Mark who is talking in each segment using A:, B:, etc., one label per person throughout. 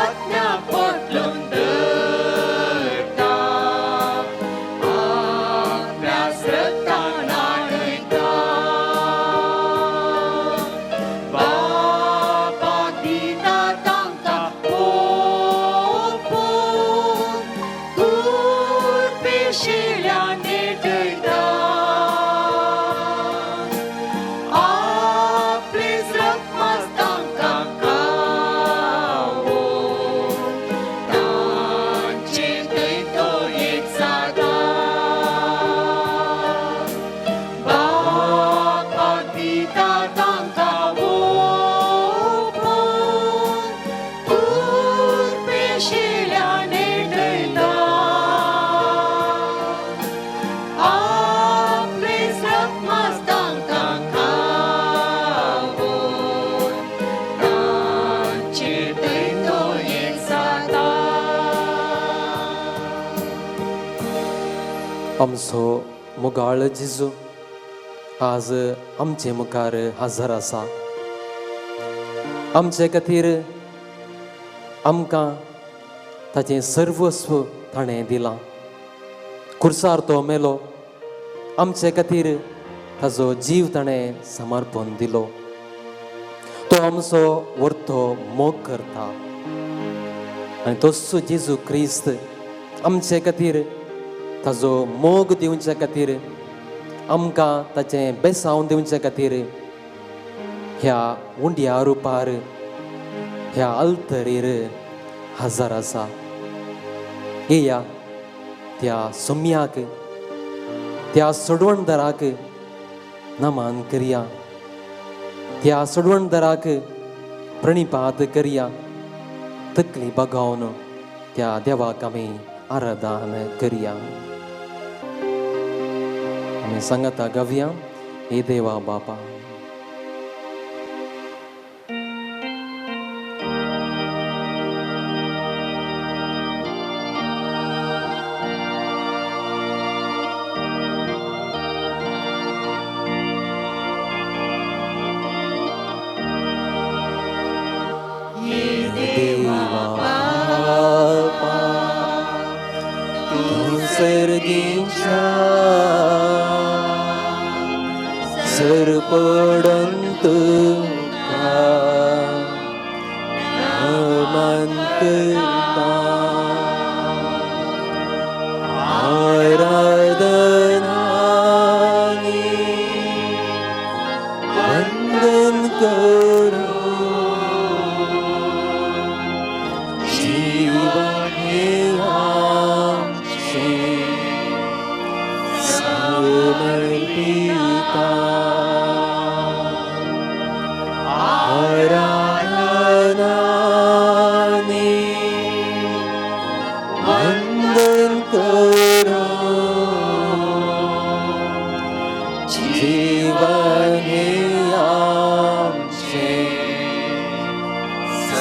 A: Ratna potlon derta Agnas retananita Bapa kita tangka popon Kurpishilane derta Aplis rakmas tangka
B: आमचो मुगाळ जिजू आज आमचे मुखार हजर आसा आमचे खातीर आमकां ताचें सर्वस्व ताणें दिलां खुर्सार तो मेलो आमचे खातीर ताजो जीव ताणें समर्पण दिलो तो आमचो वर्तो मोग करता आनी तोच जेजू क्रिस्त आमचे खातीर ताजो मोग दिवचे खातीर आमकां ताचें बेसांव दिवचे खातीर ह्या उंड्या रुपार ह्या अल्तरीर हजर आसा येया त्या सोम्याक त्या सोडवणदाराक नमन करया त्या सोडवणदाराक प्रणिपात करया तकली बगावन त्या देवाक आमी आराधन करया आमी सांगता गावया हे देवा बापा सर्गीच्या सरपडंत नमन करता आराधनानी वंदन करो जीवन हे समर्पिता आराधनानी वंदन करो जीवन हे आमचे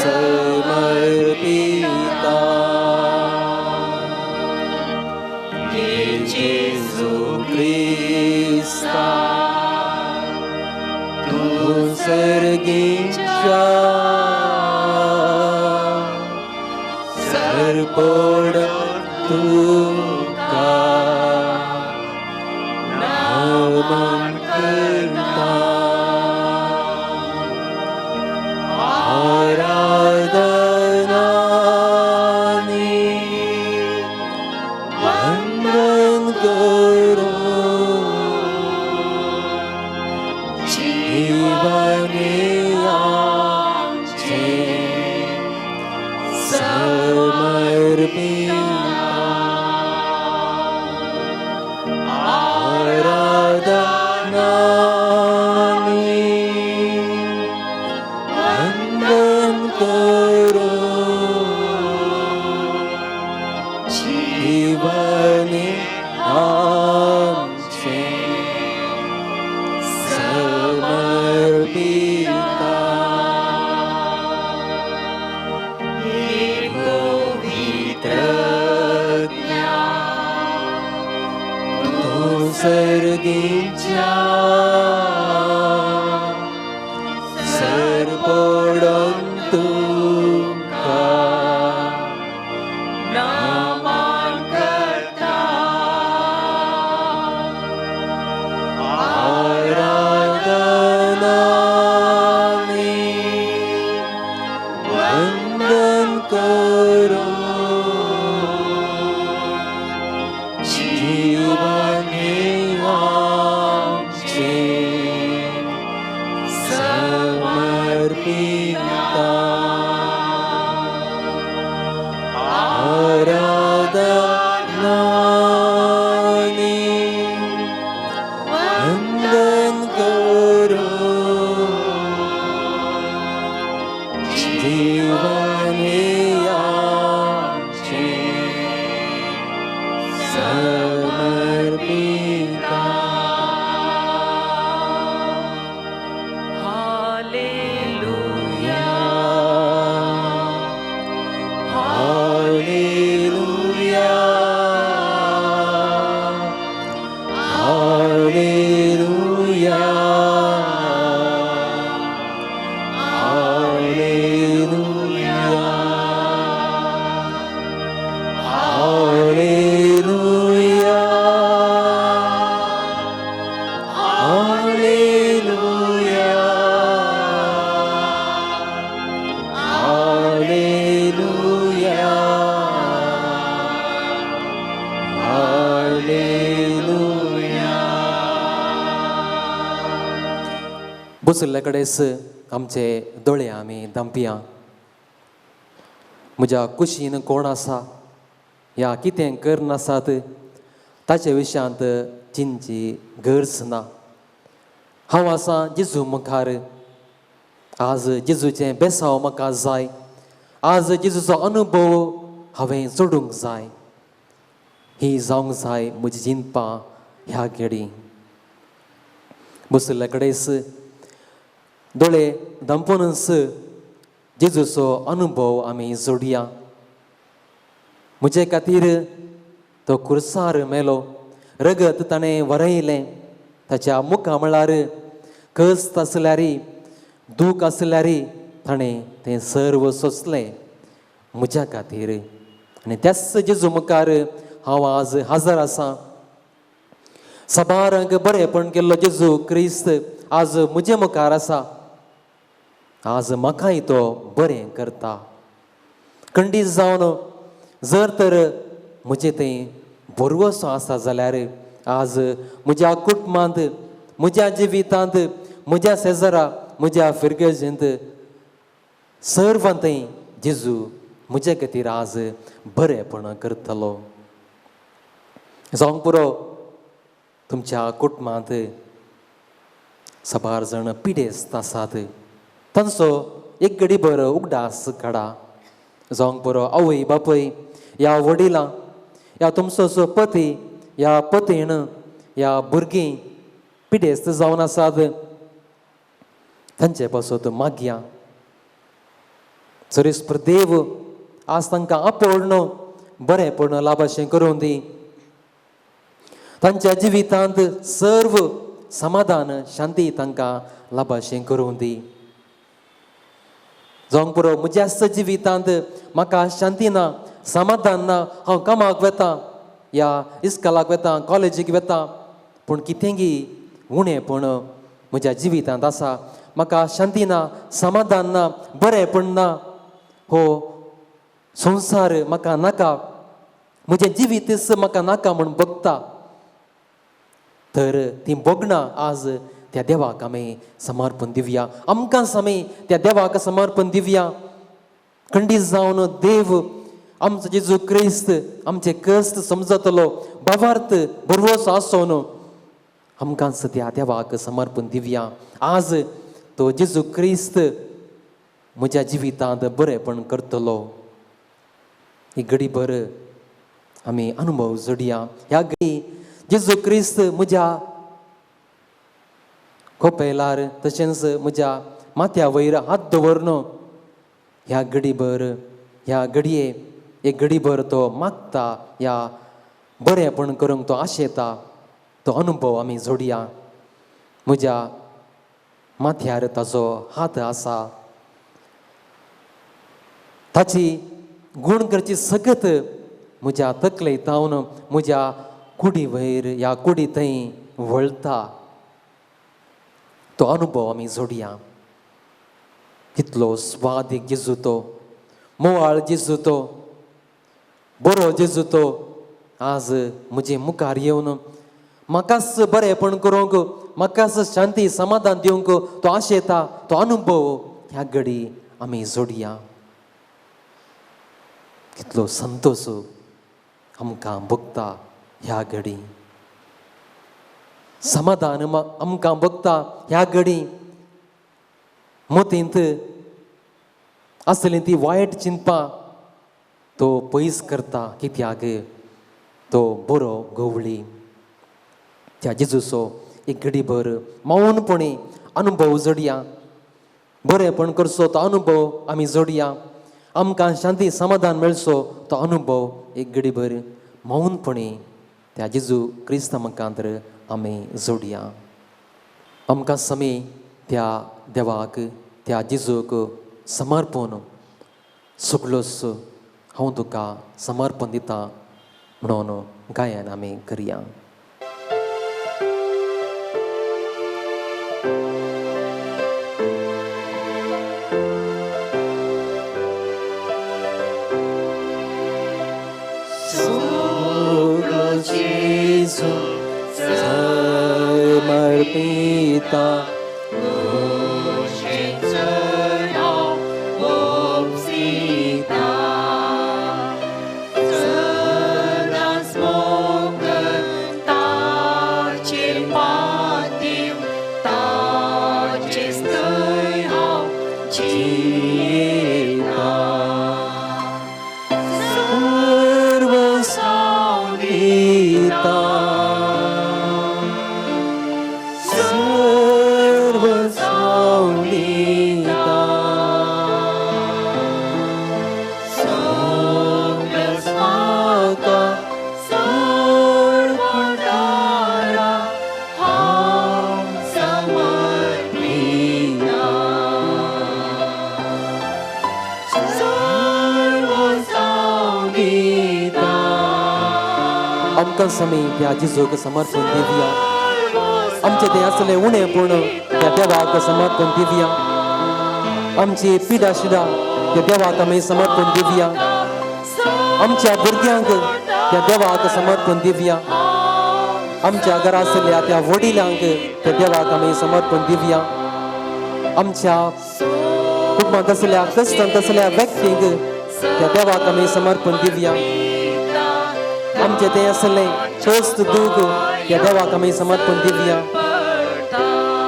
B: समर्पिता जेजू क्रिस्ता तू सर्गीच्या सरपड तुका नमन करता आराधनानी वंदन करो जीवन आमचे समर्पिता आराधनानी वंदन करो जीवन आमचे समर्पिता सर्गीच्या सरपडंत तुका वंदन करो जीवन आमचे समर्पिता आराधनानी वंदन करो जीवन आमचे समर्पिता
A: hallelujah
B: hallelujah hallelujah hallelujah hallelujah hallelujah hallelujah hallelujah बुसले कडेस आमचे दोळे आमी दांपिया म्हज्या कुशीन कोण आसा या कितें करनासात ताचे विशयांत चिंतची गरज ना हांव आसां जेजू मुखार आज जेजूचें बेसांव म्हाका जाय आज जेजूचो अनुभव हांवें जोडूंक जाय ही जावंक जाय म्हजी जिनपां ह्या घडी बसले कडेस दोळे दांपूनच जेजूचो अनुभव आमी जोडया म्हजे खातीर तो कुर्सार मेलो रगत ताणें वरयलें ताच्या मुखा म्हळ्यार कस्त आसल्यार दूख आसल्यार ताणें तें सर्व सोंसलें म्हज्या खातीर आनी त्याच जेजू मुखार हांव आज हजर आसां सबारांक बरेपण केल्लो जेजू क्रिस्त आज म्हजे मुखार आसा आज म्हाकाय तो बरें करता खंडीत जावन जर तर म्हजें तें बरवसो आसा जाल्यार आज म्हज्या कुटुंबांत म्हज्या जिवितांत म्हज्या शेजारा म्हज्या फिरगेजेंत सर्वांतय जेजू म्हजे खातीर आज बरेपण करतलो जावंक पुरो तुमच्या कुटुंबांत साबार जाण पिडेस्त आसात तांचो एक घडीभर उगडास काडा जावंक पुरो आवय बापय या वडिलां या तुमचो पती या पतीण या भुरगीं पिडेस्त जावन आसात तांचे पासत मागया सरीस्पर देव आज तांकां आपोळण बरेपण लाभाशें करून दी तांच्या जिवितांत सर्व समाधान शांती तांकां लाभाशें करून दी जावंक पुरो म्हज्याच जिवितांत म्हाका शांती ना समाधान ना हांव कामाक वेता या इस्कॉलाक वेता कॉलेजीक वेता पूण कितेंगी उणेंपण म्हज्या जिवितांत आसा म्हाका शांती ना समाधान ना बरेपण ना हो संवसार म्हाका नाका म्हजें जिवीतच म्हाका नाका म्हूण बगता तर ती बोगणां आज त्या देवाक आमी समर्पण दिवया आमकांच आमी त्या देवाक समर्पण दिवया खंडीत जावन देव आमचो जेजू क्रिस्त आमचे कश्ट समजतलो भावार्थ बरवसो आसोन आमकांच त्या देवाक समर्पण दिवया आज तो जेजू क्रिस्त म्हज्या जिवितांत बरेपण करतलो ही घडीभर आमी अनुभव जोडया ह्या घडी जेजू क्रिस्त म्हज्या खोपेलार तशेंच म्हज्या माथ्या वयर हात दवरन ह्या घडीभर ह्या घडये एक घडीभर तो मागता या बरेपण करूंक तो आशेता तो अनुभव आमी जोडया म्हज्या माथ्यार ताचो हात आसा ताची गुण करची सगत म्हज्या तकलेंतावन म्हज्या कुडी वयर ह्या कुडी थंय वळटा तो अनुभव आमी जोडया कितलो स्वादीक जेजू तो, मोवाळ जेजू तो, बरो जेजू तो आज म्हजे मुखार येवन म्हाकाच बरेपण करूंक, म्हाकाच शांती समाधान दिवंक तो आशेता, तो अनुभव ह्या घडी आमी जोडया. कितलो संतोष आमकां भोगता ह्या घडी, समाधान आमकां भोगता ह्या घडी. मतींत आसली ती वायट चिंतपां तो पयस करता, कित्याक तो बरो गवळी. त्या जेजूचो एक घडीभर मौनपणी अनुभव जोडया. बरेपण करचो तो अनुभव आमी जोडया. आमकां शांती समाधान मेळचो तो अनुभव एक घडीभर मौनपणी त्या जेजू क्रिस्त मुखांतर आमी जोडया. आमकां समी त्या देवाक, त्या जेजूक समर्पण सगळोच हांव तुका समर्पण दिता म्हणून गायन आमी करया.
A: Jesu
B: समर्पिता आमकां समी त्या जेजूक समर्पण दिवया. आमचे ते असले उणेपण त्या देवाक समर्पण दिवया. आमची पिडा शिडा त्या देवाक आमी समर्पण दिवया. आमच्या भुरग्यांक त्या देवाक समर्पण दिवया. आमच्या घरा आसल्या त्या वडिलांक त्या देवाक आमी समर्पण दिवया. आमच्या कुटुंबांत असल्या कश्टांत असल्या व्यक्तींक त्या देवाक आमी समर्पण दिवया. आमचे ते असले कश्ट दूख त्या देवाक आमी समर्पण दिवया.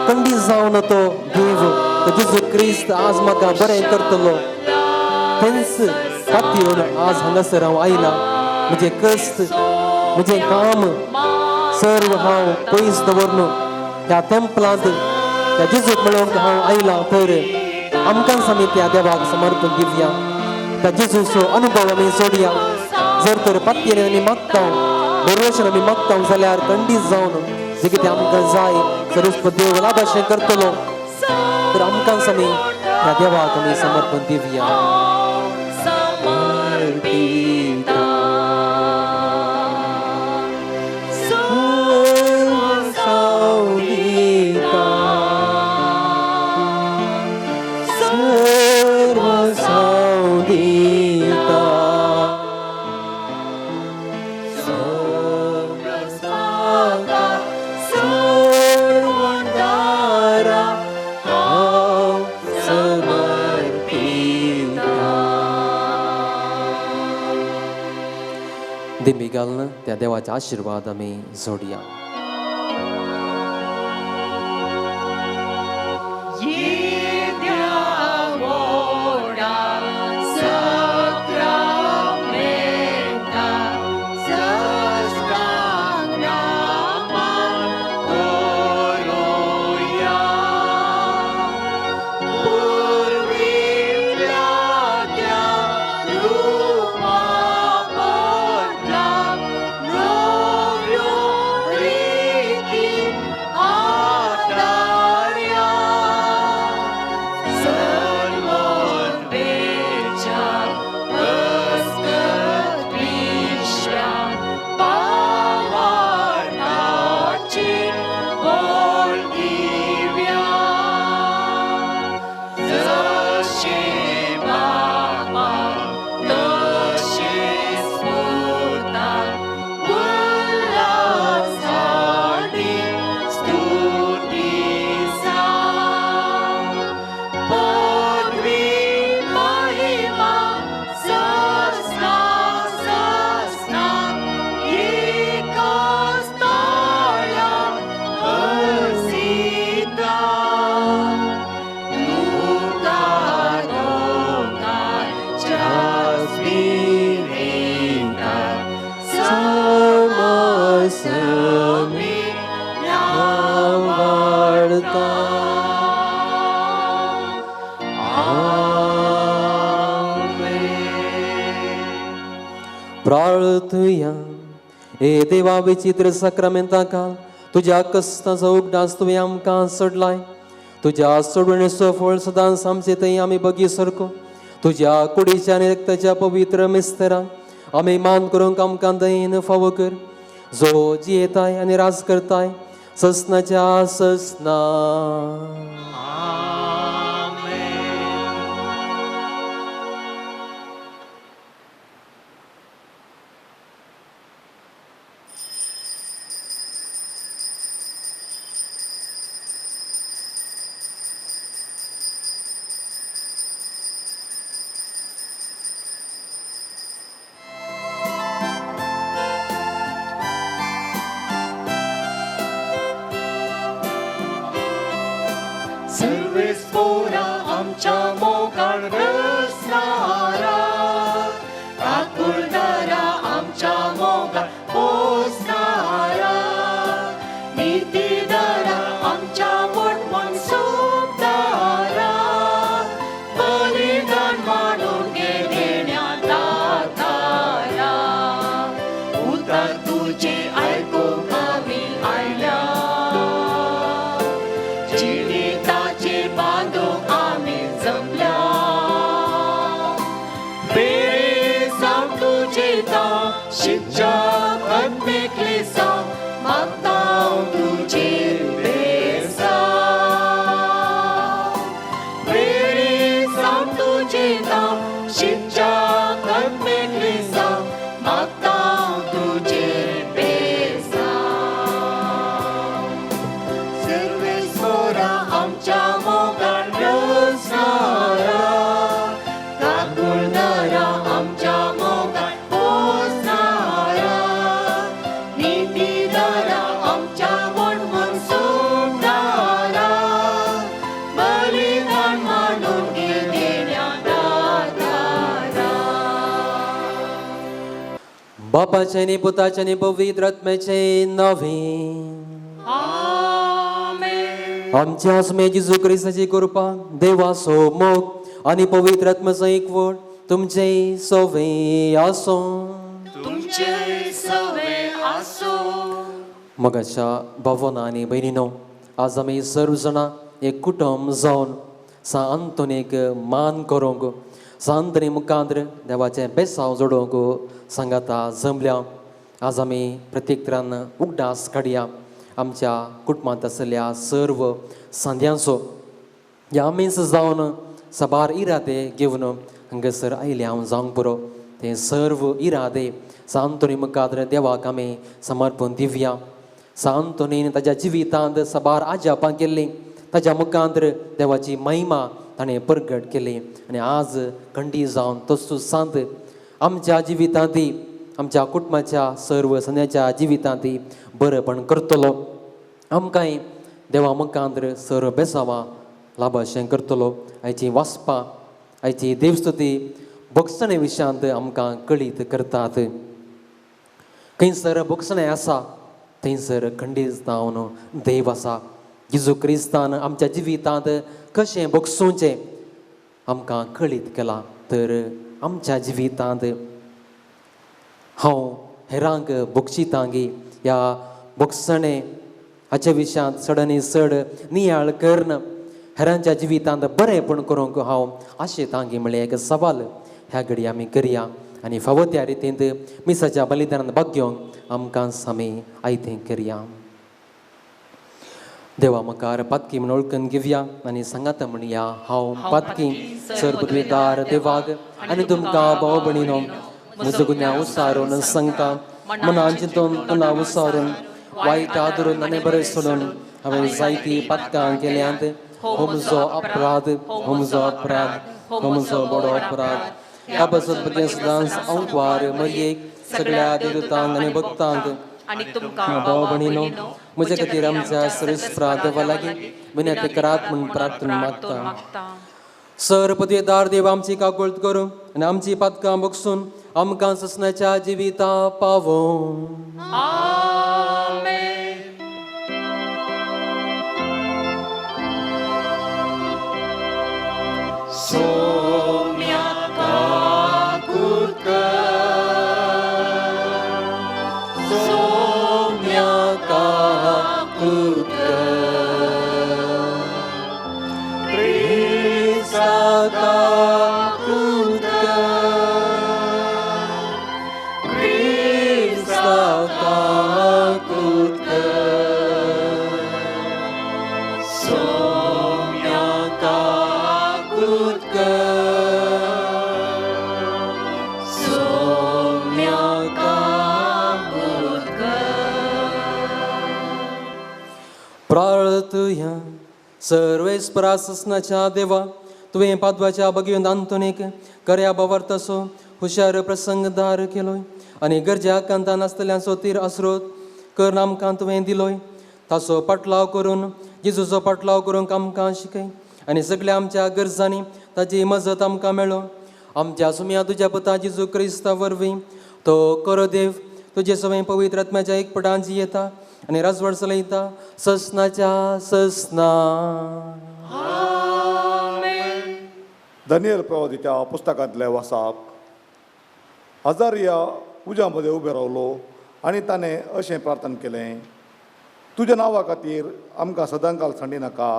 B: खंडीत जावन तो देव, तो जेजू क्रिस्त आज म्हाका बरें करतलो, तेंच खातीर आज हांगासर हांव आयला. म्हजें कश्ट, म्हजें काम सर्व हांव पयस दवरून त्या तेंपलांत त्या जेजूक मेळोवंक हांव आयला. तर आमकां समी त्या देवाक समर्पण दिवया. त्या जेजूचो अनुभव आमी सोडया. जर तर पातयेन आमी मागता, बरोवशेन आमी मागता जाल्यार खंडीत जावन जे कितें आमकां जाय सर्वस्व देव लाभाशें करतलो. तर आमकां समी त्या देवाक आमी समर्पण दिवया. दिमी घालून त्या देवाचे आशीर्वाद आमी जोडया.
A: Gloria
B: प्रार्थूया. हे देवा विचित्र सक्रामेंताका तुझ्या कस्ताचो उगडास तुवें आमकां सोडलाय. तुझ्या सोडवणेचो फळ सदांच आमचे थंय आमी बगी सरको. तुझ्या कुडीच्या आनी रक्ताच्या पवित्र मिस्तराक आमी मान करूंक आमकां दयेन फावो कर. जो जियेताय आनी राज करताय ससनाच्या ससना.
A: सर्वेस पोरा आमच्या मोगाळ रसणारा, काकुळदारा आमच्या मोगाळ पोसणारा, नीतीदारा आमच्या मोठमोठ सोबदारा, बलिदान मानून घे देण्यात दातारा. उतार तुझे ऐकूंक आमी आयल्या, जिविताचे बांदूंक आमी जमल्या. बेरे जावं तुजे दाव शिक्षक अदमेकले जावं मागता हांव तुजे बेसा. बेरे जावं तुजे दाव शिक्षक अदमेकले जावं मागता हांव तुजे बेसा. सर्वेस्वरा आमच्या मोगाळ रसणारा, काकुळदारा आमच्या मोगाळ पोसणारा, नीतीदारा आमच्या मोठमोठ सोबणारा, बलिदान मानून घे देण्यात दातारा.
B: बापाचे आनी पुताचे आनी पवित्र आत्म्याचे नांवे. आमच्या आस्मे जेजू क्रिस्ताची कृपा, देवाचो मोग आनी पवित्र आत्म्याचो एकवट तुमचे सवे आसो.
A: तुमचे सवे आसो.
B: मगाच्या भावना आनी भयणीनो, आज आमी सर्व जाणां एक कुटुंब जावन सांतोनेक मान करूंक, सांतोने मुखांतर देवाचें बेसांव जोडूंक सांगाता जमल्या. आज आमी प्रत्येक तरान उगडास काडया आमच्या कुटुंबांत आसलेल्या सर्व सांद्यांचो. ह्या मीस जावन साबार इरादे घेवन हांगासर आयले हांव जावंक पुरो. ते सर्व इरादे सांतोने मुखांतर देवाक आमी समर्पण दिवया. सांतोनेन ताच्या जिवितांत साबार आजापां केल्लीं, ताच्या मुखांतर देवाची महिमा ताणें प्रगट केली. आनी आज खंडी जावन तसूच सांत आमच्या जिवितांती, आमच्या कुटुंबाच्या सर्व सण्याच्या जिवितांती बरेपण करतलो. आमकांय देवा मुखांतर सर्व बेसांवां लाभाशें करतलो. आयची वाचपां, आयची देवस्तुती भोगसणे विशयांत आमकां कळीत करतात. खंयसर भोगसणें आसा थंयसर खंडीत जावन देव आसा. जेजू क्रिस्तान आमच्या जिवितांत कशें भोगसूचें आमकां कळीत केलां. तर आमच्या जिवितांत हांव हेरांक भोगशितांगी ह्या भोगसणे हाच्या विशयांत चड आनी चड नियाळ करन हेरांच्या जिवितांत बरेपण करूंक हांव आशेतांगी म्हणलें एक सवाल ह्या घडी आमी करया. आनी फावो त्या रितींत मिसाच्या बलिदानांत भाग घेवंक आमकां आमी आयतें करया. देवा मुखार पातकी म्हूण वळखून घेवया आनी सांगात म्हणया, हांव पातकी सर्वपदवीदार देवाक आनी तुमकां भाव भयणीनो म्हजो गुन्यांव उसारून सांगता. मनान चिंतून तोंडां उसारून वायट आदरून आनी बरें सोडून हांवें जायतीं पातकां केल्यांत. हो म्हजो अपराध, हो म्हजो अपराध, हो म्हजो बडो अपराध. ह्या पासून भुरगें सदांच अंकवार मरयेक सगळ्या देवतांक आनी भक्तांक
C: आणि तुमकां
B: भाव भयणीनो म्हजे खातीर आमच्या सर्वेस्परा देवा लागीं विनंती करात म्हूण प्रार्थना मागता. सर पदवीदार देव आमची काकूळट करूं आनी आमची पातकां बगसून आमकां ससनाच्या जिविता पावो.
A: सोम्या काकूळट कर,
B: तुया सर्वेस्परासनाच्या देवा तुवें पादवाच्या बगयेंत आंतोनीक कर्या बावर तसो हुशार प्रसंगदार केलोय आनी गरज्या कांता नासतल्यांचो तीर आसरोत कर आमकां तुवें दिलोय ताचो पाटलाव करून जेजूचो पाटलाव करूंक आमकां शिकय आनी सगळ्या आमच्या गरजांनी ताची मजत आमकां मेळो आमच्या सुम्या तुज्या पुता जेजू क्रिस्ता वरवीं तो करो देव तुजे सवय पवित्र आत्म्याच्या एकपटान जियेता आनी राजवड चलयता ससनाच्या ससना.
C: दानियल प्रवादीच्या पुस्तकांतले वाचप. अजारिया उज्यामध्ये उबे रावलो आनी ताणें अशें प्रार्थना केलें, तुज्या नांवा खातीर आमकां सदांकाल सांडिनाका,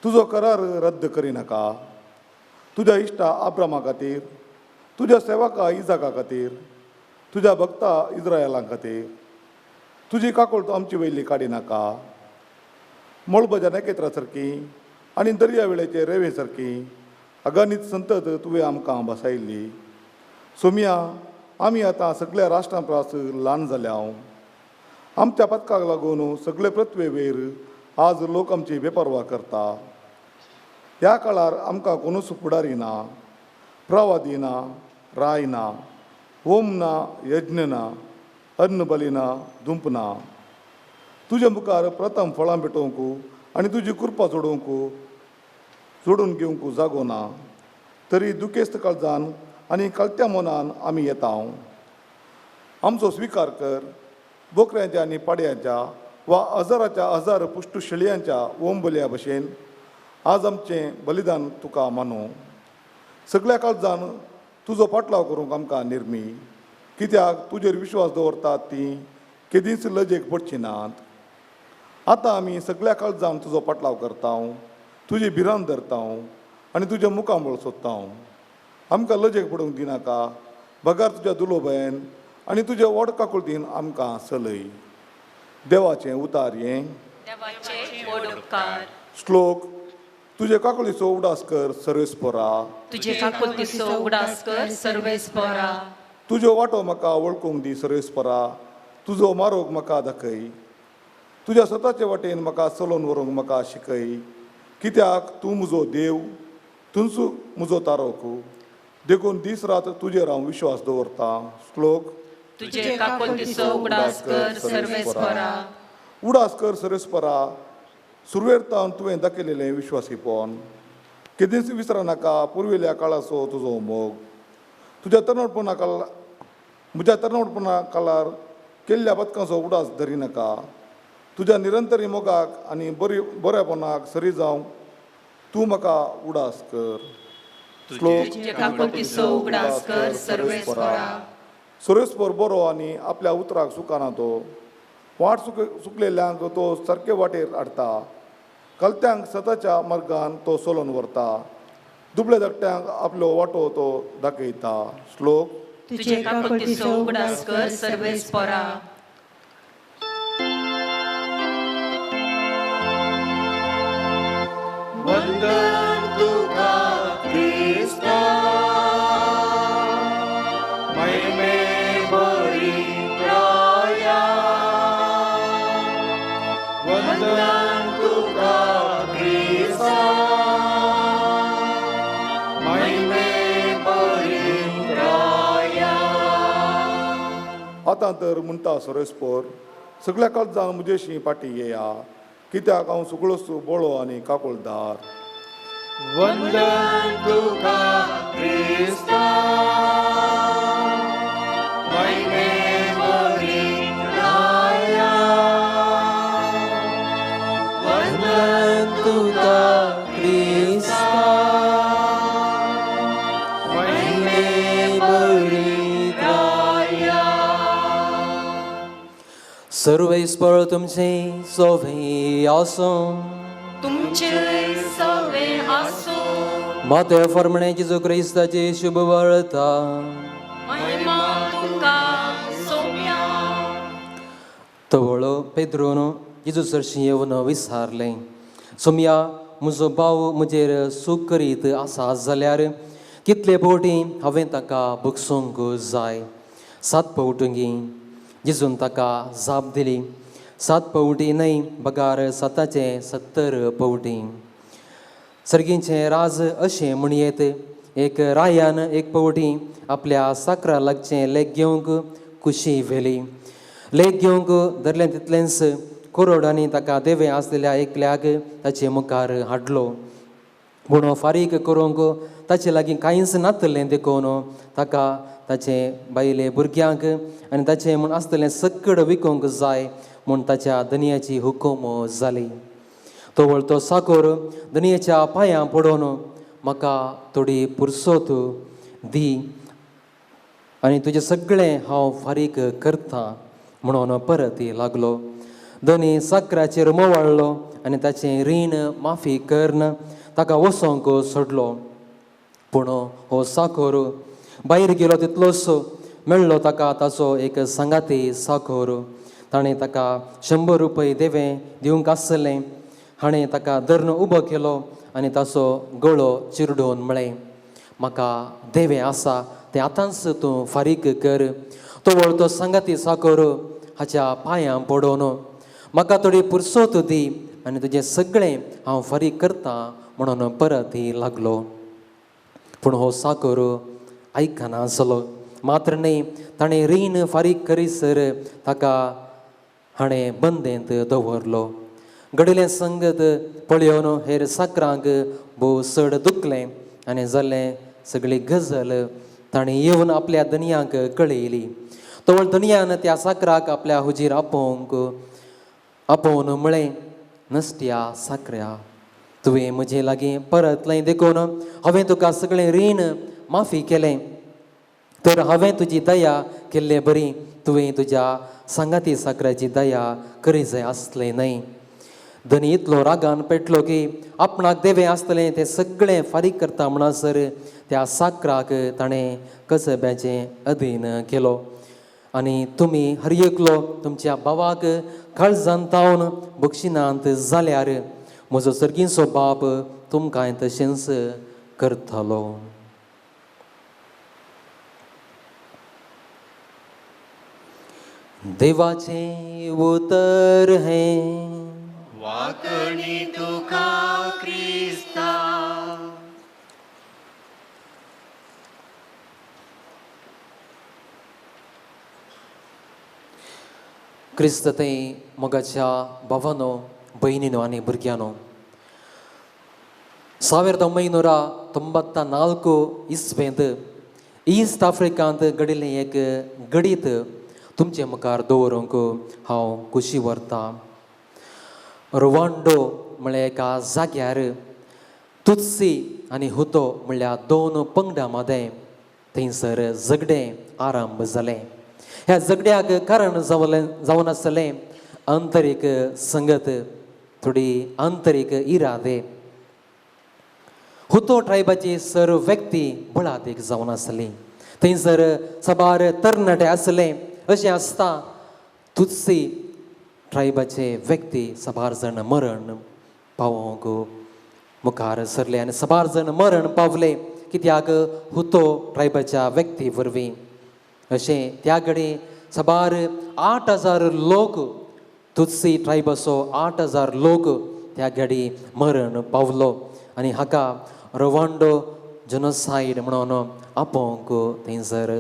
C: तुजो करार रद्द करिनाका. तुज्या इश्टा अब्रामा खातीर, तुज्या सेवका इजाका खातीर, तुज्या भक्ता इस्रायलां खातीर तुजी काकूळ आमची वयली काडिनाका. मळबच्या नखेत्रा सारकी आनी दर्या वेळेचे रेवे सारकी अगणित संतत तुवें आमकां बसयल्ली. सोम्या आमी आतां सगळ्या राष्ट्रां प्रास ल्हान जाल्या. आमच्या पथकाक लागून सगळे पृथ्वे वयर आज लोक आमची बेपरवा करता. ह्या काळार आमकां कोणूच फुडारी ना, प्रवादी ना, राय ना, होम ना, यज्ञ ना, अन्न बली ना, धूप ना. तुज्या मुखार प्रथम फळां भेटोवंक आनी तुजी कृपा जोडून घेवंक जागो ना. तरी दुखेस्त काळजान आनी कळत्या मनान आमी येता. आमचो स्विकार कर. बोकऱ्यांच्या आनी पाड्यांच्या वा हजाराच्या हजार पुष्ट शेळयांच्या ओंबल्या भशेन आज आमचें बलिदान तुका मानू. सगळ्या काळजान तुजो पाटलाव करूंक आमकां निर्मी, कित्याक तुजेर विश्वास दवरतात तीं केदींच लजेक पडची नात. आतां आमी सगळ्या काळजान तुजो पाटलाव करता, तुजी भिरांत धरता आनी तुज्या मुखामळ सोदता. आमकां लजेक पडूंक दिनाका. भगार तुज्या दुलोबयन आनी तुज्या व्हड काकुळटीन आमकां चलय. देवाचें उतार हें.
A: देवाचे व्हड उपकार.
C: श्लोक. तुजे काकुळीचो उडास कर सर्वेस्परा.
A: तुजे काकुळतीचो उगडास कर सर्वेस्परा.
C: तुजो वाटो म्हाका वळखूंक दी सर्वेस्परा. तुजो मारोग म्हाका दाखय. तुज्या स्वताचे वाटेन म्हाका चलोवन व्हरूंक म्हाका शिकय. कित्याक तूं म्हजो देव, तूंच म्हजो तारोक. देखून दीस रात तुजेर हांव विश्वास दवरता. श्लोक.
A: तुजे काकुळतीचो उगडास कर सर्वेस्परा.
C: उडास कर सर्वेस्परा. सुरवेरतावन तुवें दाखयलेलें विश्वासीपण केदींच विसरनाका. पुर्विल्ल्या काळाचो तुजो मोग. तुज्या म्हज्या तरणाटपणा काळार केल्ल्या पथकांचो उडास धरिनाका. तुज्या निरंतरी मोगाक आनी बऱ्यापणाक सरी जावंक तूं म्हाका उडास कर. श्लोक.
A: तुजे काकुळतीचो उगडास कर सर्वेस्परा.
C: सर्वेस्पर बरो आनी आपल्या उतराक सुखाना तो. वाट सुकलेल्यांक तो सारके वाटेर हाडटा. कलत्यांक सताच्या मार्गान तो चलोवन व्हरता. दुबळ्या धाकट्यांक आपलो वाटो तो दाखयता. श्लोक.
A: तुजे काकुळतीचो उगडास कर सर्वेस्परा.
D: वंदन तुका क्रिस्ता, महिमे बरी प्राया. वंदन तुका क्रिस्ता, महिमे बरी प्राया.
C: आतां तर म्हणटा सर्वेस्पर, सगळ्या काळजान म्हजेशी पाटी येया, कित्याक हांव सगळोच बोळो आनी काकुळदार.
D: वंदन तुका क्रिस्ता, महिमे बरी प्राया.
B: वंदन तुका क्रिस्ता, महिमे बरी प्राया. सर्वेस्पर तुमचे सोवे आसूं.
A: तुमचे सवे आसो.
B: माते फर्मणे जेजू क्रिस्ताची शुभ वार्ता.
A: महिमा तुका सोम्या.
B: तवळो पेद्रोन जेजू चडशी येवन विचारलें, सोम्या म्हजो भाव म्हजेर सूख करीत आसा जाल्यार कितले फावटी हांवें ताका बगसूंक जाय? 7 फावटीं. जेजून ताका जाप दिली, 7 पवटी न्हय बगार 70 पवटी. सर्गींचे राज अशें म्हणयेत, एक रायान एक पवटी आपल्या साकरा लागचें लेक घेवंक खुशी व्हेली. लेक घेवंक धरलें तितलेंच कोरोडांनी ताका देवे आसलेल्या एकल्याक ताचे मुखार हाडलो. पूण फारीक करूंक ताचे लागीं कांयच नातलें देखून ताका ताचे बायले भुरग्यांक आनी ताचें म्हूण आसतलें सकड विकूंक जाय म्हूण ताच्या धनयाची हुकूम जाली. तोवळ तो साकोर धनयेच्या पांयां पडोवन म्हाका थोडी पुरसोत दी आनी तुजें सगळें हांव फारीक करतां म्हणून परत लागलो. धनी साकराचेर मोवाळ्ळो आनी ताचें रीण माफी करन ताका वसोंक सोडलो. पूण हो साकोर भायर गेलो तितलोच मेळ्ळो ताका ताचो एक सांगाती साकोर. ताणें ताका 100 रुपया देवें दिवंक आसलें. हाणें ताका धरून उबो केलो आनी ताचो गळो चिरडोवन म्हळें, म्हाका देवें आसा तें आतांच तूं फारीक कर. तोवळ तो सांगाती साकोर हाच्या पांयां पडोवन म्हाका थोडी पुरसोत दी आनी तुजें सगळें हांव फारीक करतां म्हणून परत लागलो. पूण हो साकोर आयकनासलो. मात्र न्ही, ताणें रीण फारीक करीसर ताका हाणें बंदेंत दवरलो. घडिल्लें संगत पळयोवन हेर साकरांक भोव चड दुखलें आनी जाल्लें सगळी गजाल ताणें येवन आपल्या धनयांक कळयली. तोवळ धनयान त्या साकराक आपल्या हुजीर आपोवन म्हळें, नश्ट्या साकऱ्या, तुवें म्हजे लागीं परतलें देखून हांवें तुका सगळें रीण माफी केलें. तर हांवें तुजी दया केल्ले बरी, तुवें तुज्या सांगाती साकऱ्याची दया करी जाय आसलें न्हय. धनी इतलो रागान पेटलो की आपणाक देवें आसतलें तें सगळें फारीक करता म्हणसर त्या साकराक ताणें कसब्याचें अधीन केलो. आनी तुमी हर एकलो तुमच्या भावाक काळजान तावन बक्षिनांत जाल्यार म्हजो सर्गीचो बाप तुमकां तशेंच करतलो. देवाचें उतर हें
D: वाकणी तुका क्रिस्ता.
B: क्रिस्त तें मोगाच्या भावानो, भयणीनो आनी भुरग्यानो, 1994 इस्वेंत ईस्ट आफ्रिकांत घडिल्लें एक गडीत तुमचे मुखार दवरूंक हांव खुशी व्हरतां. रुवांडो म्हळ्यार एका जाग्यार तुत्सी आनी हुतो म्हळ्यार 2 पंगडां मदें थंयसर झगडें आरंभ जालें. ह्या झगड्याक कारण जावन आसलें आंतरीक संगत, थोडी आंतरीक इरादे. हुतो ट्रायबाची सर्व व्यक्ती बळादेक जावन आसली. थंयसर सबार तरणाटे आसले. अशें आसता तुत्सी ट्रायबाचे व्यक्ती सबार जाण मरण पावोंक मुखार सरले आनी सबार जाण मरण पावले कित्याक हुतो ट्रायबाच्या व्यक्ती वरवीं. अशें त्या घडी सबार 8,000 लोक, तुत्सी ट्रायबाचो 8,000 लोक त्या घडी मरण पावलो. आनी हाका रुवांडो जनोसायड म्हणून आपोवंक थंयसर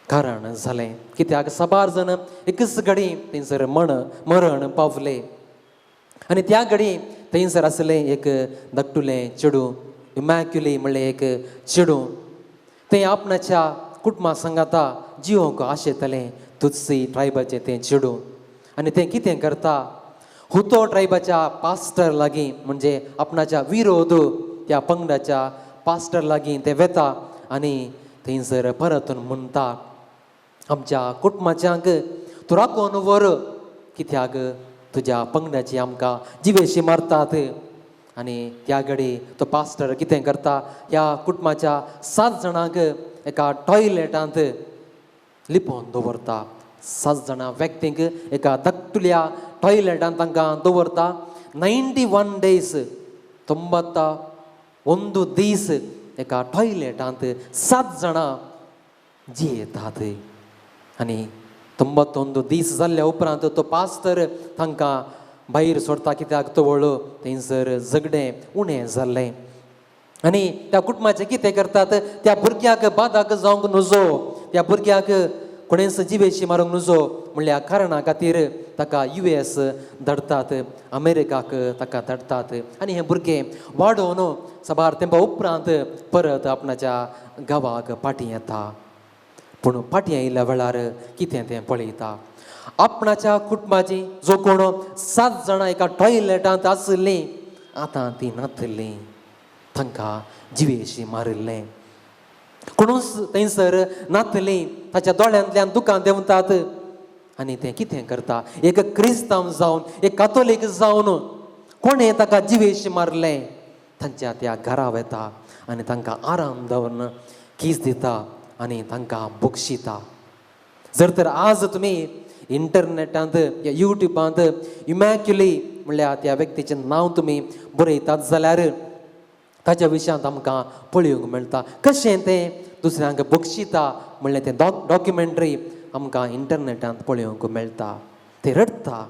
B: कारण जालें. कित्याक सबार जाण एकच घडी थंयसर मरण पावले. आनी त्या घडी थंयसर आसलें एक धाकटुलें चेडूं, इमॅक्युली म्हणलें एक चेडूं. तें आपणाच्या कुटुंबा सांगाता जिवोवंक आशेतालें तुत्सी ट्रायबाचें तें चेडूं. आनी तें कितें करता, हुतो ट्रायबाच्या पास्टर लागीं म्हणजे आपणाच्या विरोध त्या पंगडाच्या पास्टर लागीं तें वेता आनी थंयसर परतून म्हणटा, आमच्या कुटुंबाच्यांक तूं राखून व्हर कित्याक तुज्या पंगडाची आमकां जिवेशी मारतात. आनी त्या घडी तो पास्टर कितें करता, ह्या कुटुंबाच्या 7 जाणांक एका टॉयलेटांत लिपोवन दवरता. 7 जाणां व्यक्तींक एका धाकटुल्या टॉयलेटांत तांकां दवरता. 91 days 91 दीस एका टॉयलेटांत 7 जाणां जियेतात. आनी 91 दीस जाल्ल्या उपरांत तो पास्तर तांकां भायर सोडता कित्याक तो वळो थंयसर झगडें उणें जाल्लें आनी त्या कुटुंबाचें कितें करतात त्या भुरग्याक बादाक जावंक नजो त्या भुरग्याक कोणेंच जिवेशी मारूंक नजो म्हणल्या कारणा खातीर ताका US धाडटात अमेरिकाक ताका धाडटात आनी हें भुरगें वाडोवन साबार तेंपा उपरांत परत आपणाच्या गांवाक फाटीं येता पूण फाटीं येयल्या वेळार कितें तें पळयता आपणाच्या कुटुंबाची जो कोण 7 जाणां एका टॉयलेटांत आसलीं आतां तीं नातलीं तांकां जिवेशी मारिल्लें कोणूच थंयसर नातलीं ताच्या दोळ्यांतल्यान दुकान देंवतात आनी तें कितें करता एक क्रिस्तांव जावन एक कातोलीक जावन कोणें ताका जिवेशी मारलें तांच्या त्या घरा वेता आनी तांकां आराम दवरून कीस दिता आनी तांकां बक्षिता जर तर आज तुमी इंटरनेटांत या युट्यूबांत इमॅक्युली म्हणल्यार त्या व्यक्तीचें नांव तुमी बरयतात जाल्यार ताच्या विशयांत आमकां पळोवंक मेळटा कशें तें दुसऱ्यांक बक्षिता म्हणलें तें डॉक्युमेंटरी आमकां इंटरनेटांत पळोवंक मेळटा ते रडता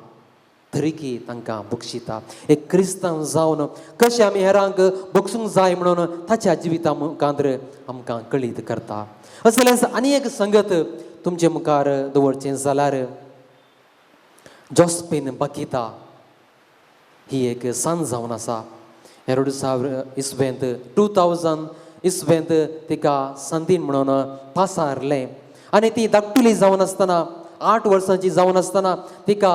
B: तरीकी तांकां बक्षिता एक क्रिस्तांव जावन कशें आमी हेरांक बक्षूंक जाय म्हणून ताच्या जिविता मुखार आमकां कळीत करता असलेंच आनी एक संगत तुमचे मुखार दवरचें जाल्यार जॉस्पिन बाकिता ही एक सांज जावन आसा 2000 इस्वेंत 2000 इस्वेंत तिका संदीन म्हणून पासारलें आनी ती धाकटुली जावन आसतना 8 वर्सांची जावन आसतना तिका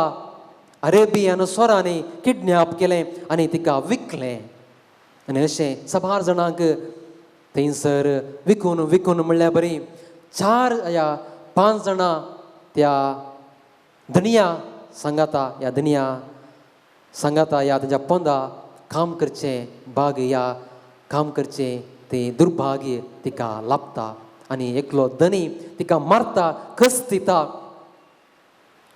B: अरेबियन सोरांनी किडनॅप केलें आनी तिका विकलें आनी अशें साबार जाणांक थंयसर विकून म्हणल्यार बरी 4 या 5 जाणां त्या धनिया सांगाता या तांच्या पोंदा काम करचें भाग या काम करचें तें दुर्भाग्य तिका लाभता आनी एकलो धनी तिका मारता कस दिता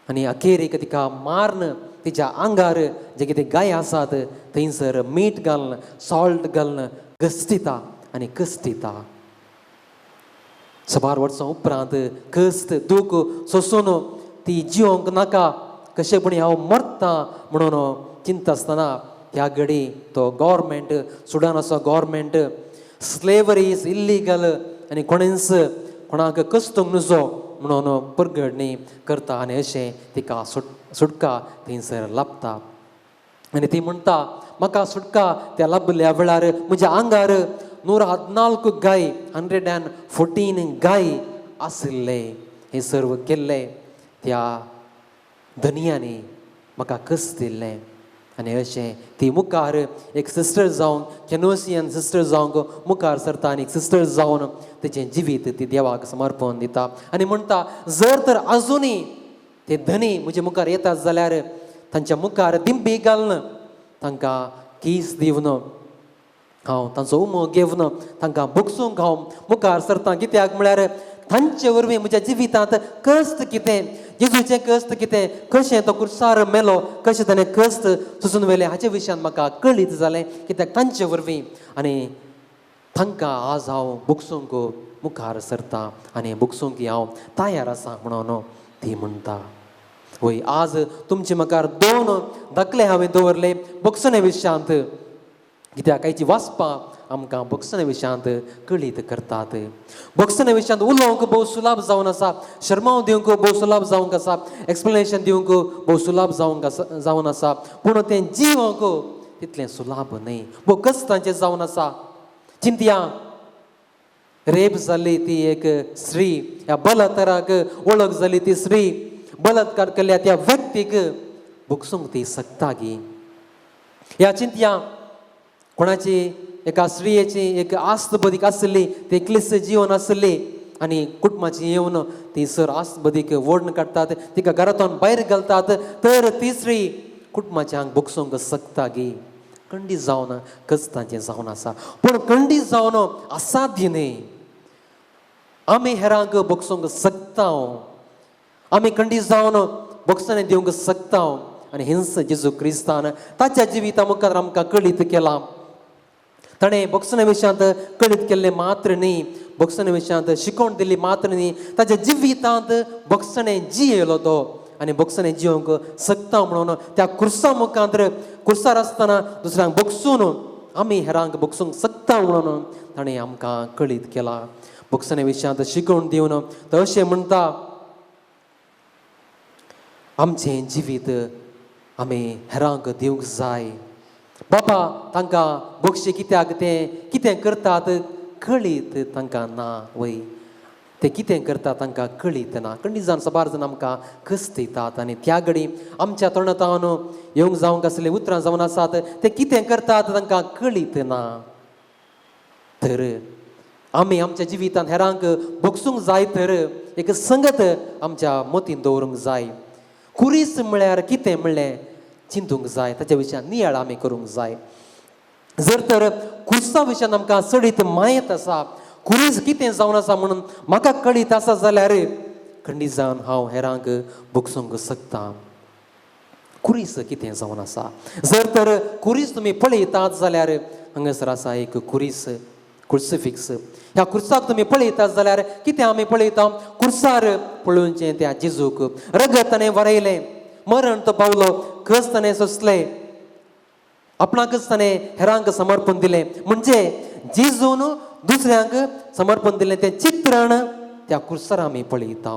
B: आनी अखेरेक तिका मारन तिच्या आंगार जे कितें गाय आसात थंयसर मीठ घालून सॉल्ट घालून घसटिता आनी कस दिता साबार वर्सां उपरांत कस्त दूख सोसून ती जिवंक नाका कशेंपणी हांव मरता म्हणून चिंता आसतना त्या घडी तो गव्हर्मेंट सुडानाचो गव्हर्मेंट स्लेवरी इज इल्लीगल आनी कोणाक कस्तूंक नजो म्हणून परगडणी करता आनी अशें तिका सुटका थंयसर लाभता आनी ती म्हणटा म्हाका सुटका त्या लाभल्या वेळार म्हज्या आंगार 114 गाय 114 गाय आशिल्ले हे सर्व केल्ले त्या धनियानी म्हाका कस दिल्लें आनी अशें ती मुखार एक सिस्टर जावन कॅनोसियन सिस्टर जावंक मुखार सरता आनी एक सिस्टर जावन तेचें जिवीत ती देवाक समर्पण दिता आनी म्हणटा जर तर आजुनी ते धनी म्हजे मुखार येतात जाल्यार तांच्या मुखार दिंबी घालून तांकां कीस दिवन हांव तांचो उमो घेवन तांकां बक्षूंक हांव मुखार सरता कित्याक म्हळ्यार तांचे वरवीं म्हज्या जिवितांत कश्ट कितें जेजूचें कश्ट कितें कशें तो क्रुसार मेलो कशें ताणें कश्ट सोसून व्हेलें हाचे विशयान म्हाका कळीत जालें कित्याक तांचे वरवीं आनी तांकां आज हांव बक्षूंक मुखार सरता आनी बक्षूंक हांव तयार आसा म्हणून ती म्हणटा वय आज तुमचे मुखार 2 दाखले हांवें दवरले बक्षणे विशयांत कित्याक कांयची वाचपां आमकां बक्षणे विशयांत कळीत करतात बक्षणे विशयांत उलोवंक भोव सुलाभ जावन आसा शर्माव दिवंक भोव सुलाभ जावंक आसा एक्सप्लेनेशन दिवंक भोव सुलाभ जावन आसा पूण तें जिवंक तितलें सुलाभ न्हय भोव कश्टांचें जावन आसा चिंतया रेप जाल्ली ती एक स्त्री ह्या बलात्काराक वळख जाली ती स्त्री बलात्कार केल्ल्या त्या व्यक्तीक बक्षूंक ती सकता गी ह्या चिंतया कोणाची एका स्त्रियेची एक आस्त बदीक आसली ती क्लिस्त जीवन आसली आनी कुटुंबाची येवन ती सर आस्त बदीक ओडून काडटात तिका घरांतून भायर घालतात तर ती स्त्री कुटुंबाच्या हांग बक्षूंक सकता गी खंडीत जावन कश्टांचें जावन आसा पूण खंडीत जावन असाध्य न्ही आमी हेरांक बक्षूंक सकता आमी खंडीत जावन बक्षणे दिवंक सकता आनी हिंस जेजू क्रिस्तान ताच्या जिविता मुखार आमकां कळीत केला ताणें बक्षणे विशयांत कळीत केल्लें मात्र न्ही, बक्षणे विशयांत शिकोवण दिली मात्र न्ही, ताच्या जिवितांत बक्षणे जियेलो तो आनी बक्षणे जियोंक सकता म्हणून त्या कुर्सा मुखांतर कुर्सार आसतना दुसऱ्यांक बक्षून आमी हेरांक बक्षूंक सकता म्हणून ताणें आमकां कळीत केला. बक्षणे विशयांत शिकोवण दिवन तो अशें म्हणटा, आमचें जिवीत आमी हेरांक दिवंक जाय. बाबा तांकां बक्षी कित्याक तें कितें करतात कळीत तांकां ना वय, ते कितें करता तांकां कळीत ना. खंडीजान सबार जाण आमकां कस्तितात आनी त्या घडी आमच्या तोंडांतावन येवंक जावंक आसलें उतरां जावन आसात ते कितें करतात तांकां कळीत ना. तर आमी आमच्या जिवितांत हेरांक बक्षूंक जाय तर एक संगत आमच्या मतीन दवरूंक जाय. कुरीस म्हळ्यार कितें म्हणलें चिंतूंक जाय, ताच्या विशयान नियाळ आमी करूंक जाय. जर तर कुर्सा विशयान आमकां चडीत मायेत आसा, कुरीस कितें जावन आसा म्हणून म्हाका कळीत आसा जाल्यार खंडीत जावन हांव हेरांक बक्षूंक सकता. कुरीस कितें जावन आसा, जर तर कुरीस तुमी पळयतात जाल्यार हांगासर आसा एक कुरीस, क्रुसिफिक्स. ह्या कुर्साक तुमी पळयतात जाल्यार कितें आमी पळयता, कुर्सार पळोवचें त्या जेजूक रगत ताणें वरयलें, मरण तो पावलो, कस ताणें सोंसलें, आपणाकच ताणें हेरांक समर्पण दिलें. म्हणजे जेजून दुसऱ्यांक समर्पण दिलें तें चित्रण त्या कुर्सार आमी पळयता.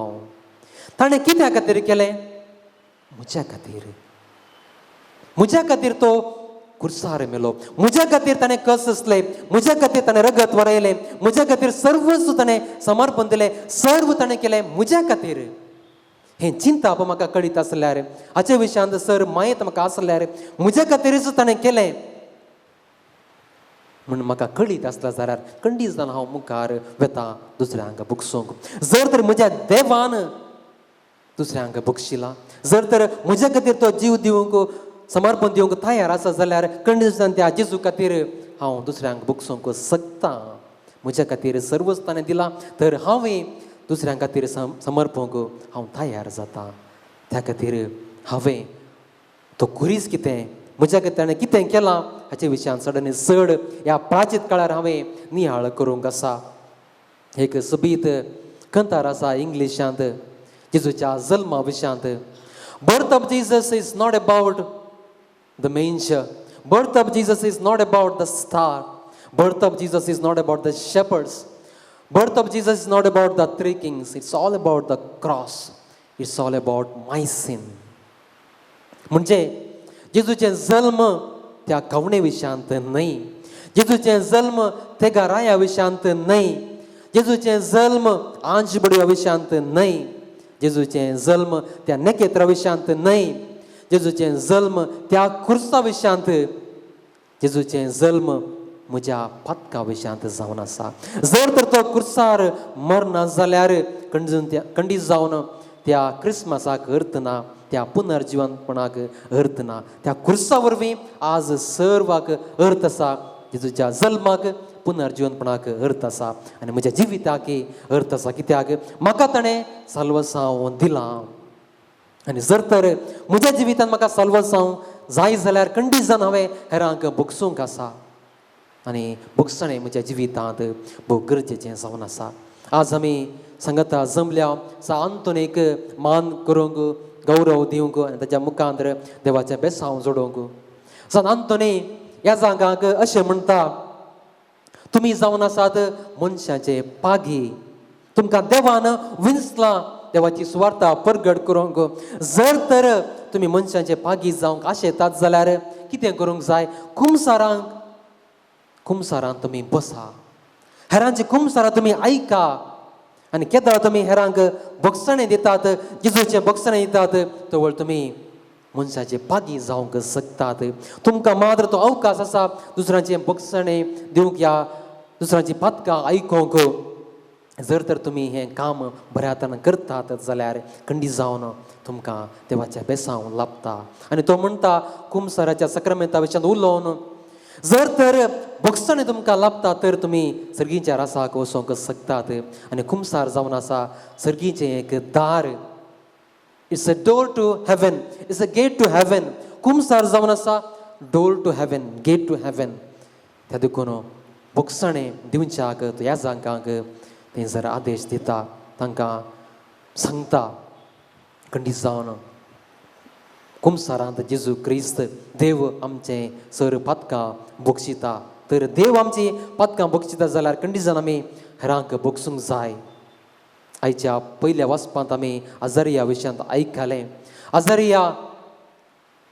B: ताणें कित्या खातीर केलें, म्हज्या खातीर, म्हज्या खातीर तो कुर्सार मेलो, म्हज्या खातीर ताणें कस सोंसलें, म्हज्या खातीर ताणें रगत वरयलें, म्हज्या खातीर सर्वस्व ताणें समर्पण दिलें, सर्व ताणें केलें म्हज्या खातीर. हें चिंताप म्हाका कळीत आसल्यार, हाचे विशयांत सर मायेत म्हाका आसल्यार म्हज्या खातीरच ताणें केलें म्हणून म्हाका कळीत आसता जाल्यार खंडीत जावन हांव मुखार वेता दुसऱ्यांक बक्षूंक. जर तर म्हज्या देवान दुसऱ्यांक बक्षिला, जर तर म्हज्या खातीर तो जीव दिवंक समर्पण दिवंक तयार आसा जाल्यार खंडीत जावन त्या जेजू खातीर हांव दुसऱ्यांक बक्षूंक सकता. म्हज्या खातीर सर्वच ताणें दिलां तर हांवें दुसऱ्यां खातीर समर्पणूक हांव तयार जाता. त्या खातीर हांवें तो कुरीस कितें, म्हज्या खातीर ताणें कितें केलां हाचे विशयान चड आनी चड ह्या प्राचीत काळार हांवें नियाळ करूंक आसा. एक सोबीत कंतार आसा इंग्लिशांत जेजूच्या जल्मा विशयांत. Birth of Jesus is not about the manger, birth of Jesus is not about the star, birth of Jesus is not about the shepherds, birth of Jesus is not about the three kings, it's all about the cross, it's all about my sin. म्हणजे जेजूचे जल्म त्या कवणे विशयांत न्हय, जेजूचे जल्म ते घराया विशयांत न्हय, जेजूचे जल्म आंजबडया विशयांत न्हय, जेजूचे जल्म त्या नखेत्रा विशयांत न्हय, जेजूचे जल्म त्या कुर्सा विशयांत, जेजूचे जल्म म्हज्या पातका विशयांत जावन आसा. जर तर तो कुर्सार मरना जाल्यार खंडीत जावन त्या क्रिस्मसाक अर्थ ना, त्या पुनर्जिवनपणाक अर्थ ना. त्या कुर्सा वरवीं आज सर्वाक अर्थ आसा, जेजूच्या जल्माक पुनर्जिवनपणाक अर्थ आसा आनी म्हज्या जिविताक अर्थ आसा. कित्याक म्हाका ताणें साल्वसांव दिलां आनी जर तर म्हज्या जिवितांत म्हाका साल्वसांव जाय जाल्यार खंडीत जावन हांवें हेरांक बक्षूंक आसा आनी बक्षणें म्हज्या जिवितांत भोव गरजेचें जावन आसा. आज आमी संगता जमल्या आंतोनीक मान करूंक, गौरव दिवंक आनी ताच्या मुखांतर देवाचें बेसांव जोडूंक. सान आंतोनी ह्या जागांक अशें म्हणटा, तुमी जावन आसात मनशाचे पागी, तुमकां देवान विंचलां देवाची सुवार्ता परगट करूंक. जर तर तुमी मनशाचे पागी जावंक आशेतात जाल्यार कितें करूंक जाय, खुमसारांत तुमी बसा, हेरांची खुमसारां तुमी आयका आनी केदां तुमी हेरांक बक्षणें दितात, जेजूचें बक्षणें दितात, तवळ तुमी मनशाचे पागी जावंक शकतात. तुमकां मात्र तो अवकाश आसा दुसऱ्यांचें बक्षणें दिवंक, या दुसऱ्यांची पातकां आयकोंक. जर तर तुमी हें काम बऱ्या तरेन करतात जाल्यार खंडीत जावन तुमकां देवाच्या बेसांव लाभता. आनी तो म्हणटा खुमसाराच्या सक्रामेंता विशयांत उलोवन, जर तर बक्षणें तुमकां लाभता तर तुमी सर्गीच्या रासाक वचोंक शकतात. आनी खुमसार जावन आसा सर्गीचें एक दार, it's a door to heaven, it's a gate to heaven. खुमसार जावन आसा door to heaven, gate to heaven. त्या देखून भोगसणें दिवच्याक तो ह्या जांकांक ते जर आदेश दिता तांकां सांगता खंडीत जावन कुमसारांत जेजू क्रिस्त देव आमचे सर पातकां भोगशिता. तर देव आमची पातकां भोगशिता जाल्यार खंडीत जावन आमी हेरांक भोगसूंक जाय. आयच्या पयल्या वाचपांत आमी आजारिया विशयांत आयकलें. आजारिया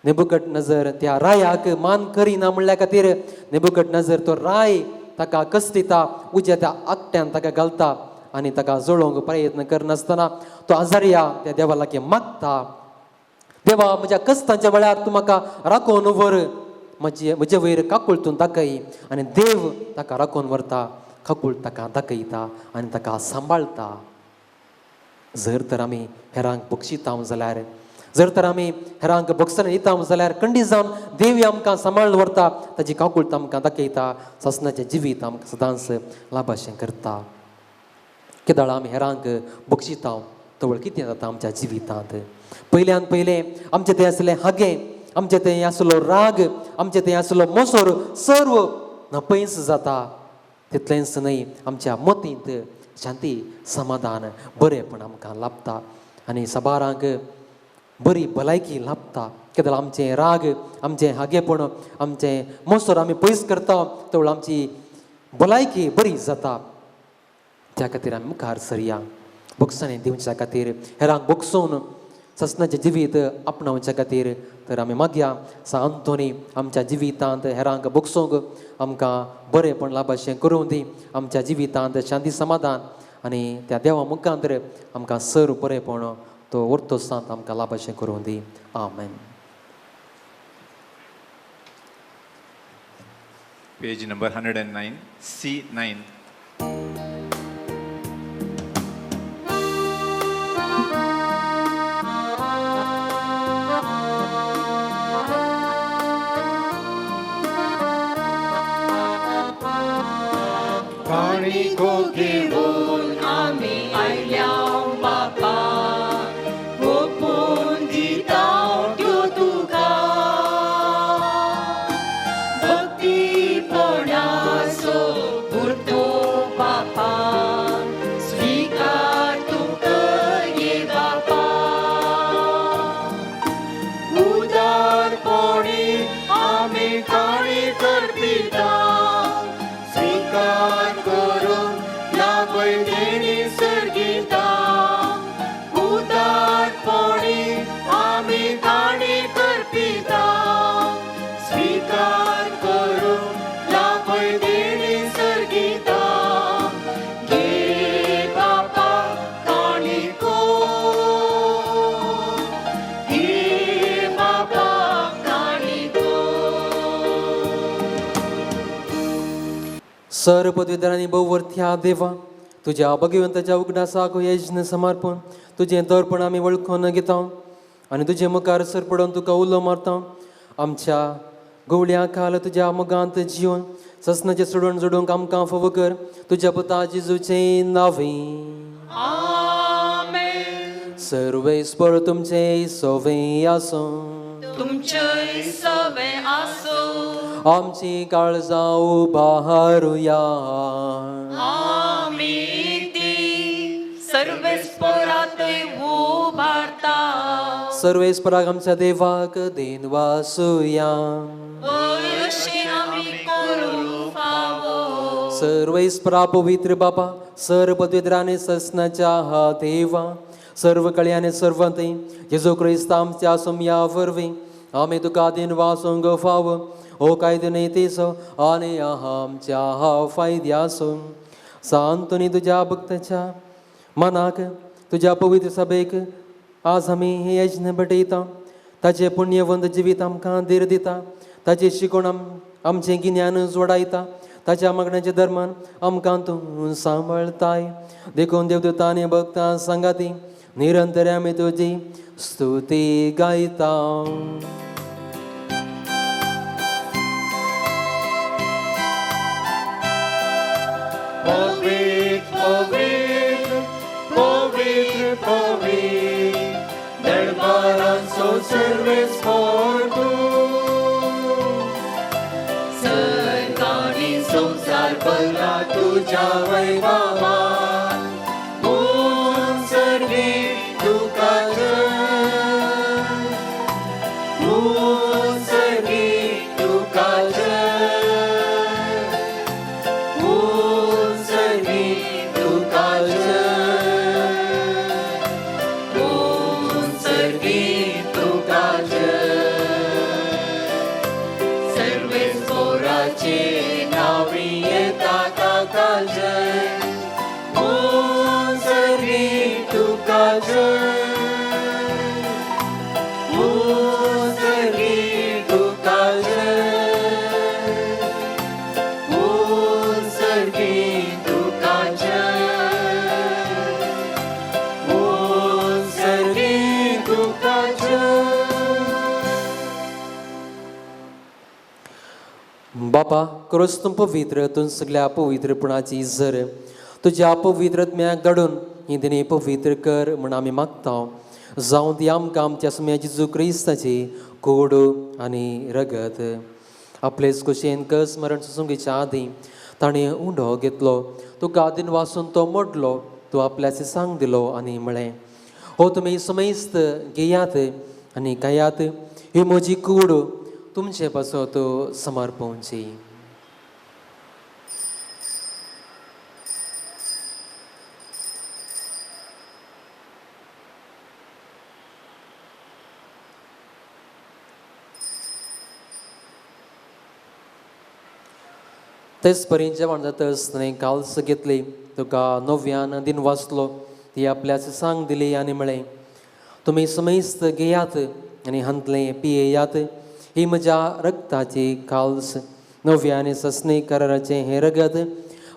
B: नेबुकदनेझर त्या रायाक मान करिना म्हणल्या खातीर नेबुकदनेझर तो राय ताका कसदिता उज्या त्या आकट्यान ताका घालता आनी ताका जोडोवंक प्रयत्न करनासतना तो आजारिया त्या देवा लागीं मागता, देवा म्हज्या कश्टांच्या वेळार तूं म्हाका राखोवन व्हर, म्हजे वयर काकुळतून दाखय. आनी देव ताका राखोवन व्हरता, काकुळ ताका दाखयता आनी ताका सांबाळता. जर तर आमी हेरांक बक्षितांव जाल्यार, जर तर आमी हेरांक बक्षण दितांव जाल्यार खंडीत जावन देव आमकां सांबाळून व्हरता, ताची काकुळट आमकां दाखयता, ससनाचें जिवीत आमकां सदांच लाभाशें करता. केदाळ आमी हेरांक बक्षितांव तवळ कितें जाता आमच्या जिवितांत. पयल्यान पयलें आमचें तें आसलें हागे, आमचें तें आसलो राग, आमचें तें आसलो मोसोर सर्व नपयस जाता. तितलेंच न्हय, आमच्या मतींत शांती समाधान बरेंपण आमकां लाभता आनी साबारांक बरी भलायकी लाभता. केदाळ आमचें राग, आमचें हागेपण, आमचें मोसोर आमी पयस करता तवळ आमची भलायकी बरी जाता. त्या खातीर आमी मुखार सरया. बक्षणें दिवच्या खातीर, हेरांक बक्षून ससनाचें जिवीत आपणावच्या खातीर तर आमी मागया सा अंतोनी आमच्या जिवितांत हेरांक बक्षूंक आमकां बरेंपण लाभाशें करूं दी. आमच्या जिवितांत शांती समाधान आनी त्या देवा मुखांतर आमकां सर बरेंपण तो उरतो सांत आमकां लाभाशें करूं दी. आमेन.
E: Page number 109, C9.
D: काणिको घेवन आमी आयल्याव बापा, ओपून दितांव त्यो तुका. भक्तीपणाचो उरतो बापा, स्विकार तूं करये बापा. उदारपणी आमी काणी करपिता, स्वीकार करून लाभय देणी सर्गिता. उदारपणी आमी काणी करपिता, स्वीकार करून लाभय देणी सर्गिता. घे बापा काणिको, घे बापा काणिको.
B: सर पदवीधरांनी बहुवर्थ्या देवा, तुज्या भगवंताच्या उगडासाक यज्ञ समर्पण तुजें दर्पण आमी वळखून घेता आनी तुजे मुखार सर पडोवन तुका उलो मारता. आमच्या गवळ्या काल तुज्या मोगांत जिवन ससनाचें सोडून जोडूंक आमकां फावो कर, तुज्या पुता जेजूचें नांवें.
A: आमेन.
B: सर्वेस्पर तुमचें सवें आसूं,
A: तुमचें सवें आसूं.
B: आमची काळजां उबारुया.
A: आमी ती सर्वेस्परांतय उबारता.
B: सर्वेस्पराक आमच्या देवाक देन वासुया.
A: अशें आमी करूं फावो.
B: सर्वेस्परा पवित्र बापा, सर्व पदवीधरांनी ससनाच्या हा देवा, सर्व कळ्याने सर्वंती जेजू क्रिस्त आमच्या सोम्या वरवीं आमी तुका दिन वासूंक फाव हो कायदे नेतेस आनी आमच्या हा फायद्यासून सांतुनी तुज्या भक्ताच्या मनाक तुज्या पवित्र सभेक आज आमी हे यज्ञ भेटयता. ताचे पुण्यवंत जिवीत आमकां धीर दिता, ताची शिकवण आमचें गिन्यान जोडायता, ताच्या मागण्याच्या धर्मान आमकां तूं सांबाळताय. देखून देवदूतां आनी भक्तां सांगाती निरंतर आमी तुजी स्तुती गायता.
D: पवित्र पवित्र पवित्र पवित्र दरबारांचो सर्वेस्पर तूं. सर्गांनी भरला तुझ्या वैभवान सर्वे तुकाचं सर्वे तुकाचं सर्वे तुकाचं सर्वे तुकाचं सर्वे स्वराचे नावी येता काकाचं सर्वे तुकाचं सर्वे तुकाचं सर्वे तुकाचं सर्वे तुकाचं.
B: बापा करोस तूं पवित्र तूं सगळ्या पवित्रपणाची झर तुज्या पवित्रत्म्याक धाडून ही दिनी पवित्र कर म्हण आमी मागता. जावं ती आमकां आमच्या सुम्या जेजू क्रिस्ताची कूड आनी रगत. आपलेच कुशेन कस मरण सुसुंगेच्या आदीं ताणें उंडो घेतलो, तुका आदीन वाचून तो मोडलो, तूं आपल्याचे सांग दिलो आनी म्हळें, हो तुमी समेस्त घेयात आनी खायात, ही म्हजी कूड तुमचे पासत समर्पवची. तेच परीन जेवण जाता आसतना काल्स घेतली, तुका नव्यान दिन वाचलो, ती आपल्याच सांग दिली आनी म्हळें, तुमी समेस्त घेयात आनी हांतले पियेयात, ही म्हज्या रक्ताची काल्स नव्याने ससणे कराराचें हें रगत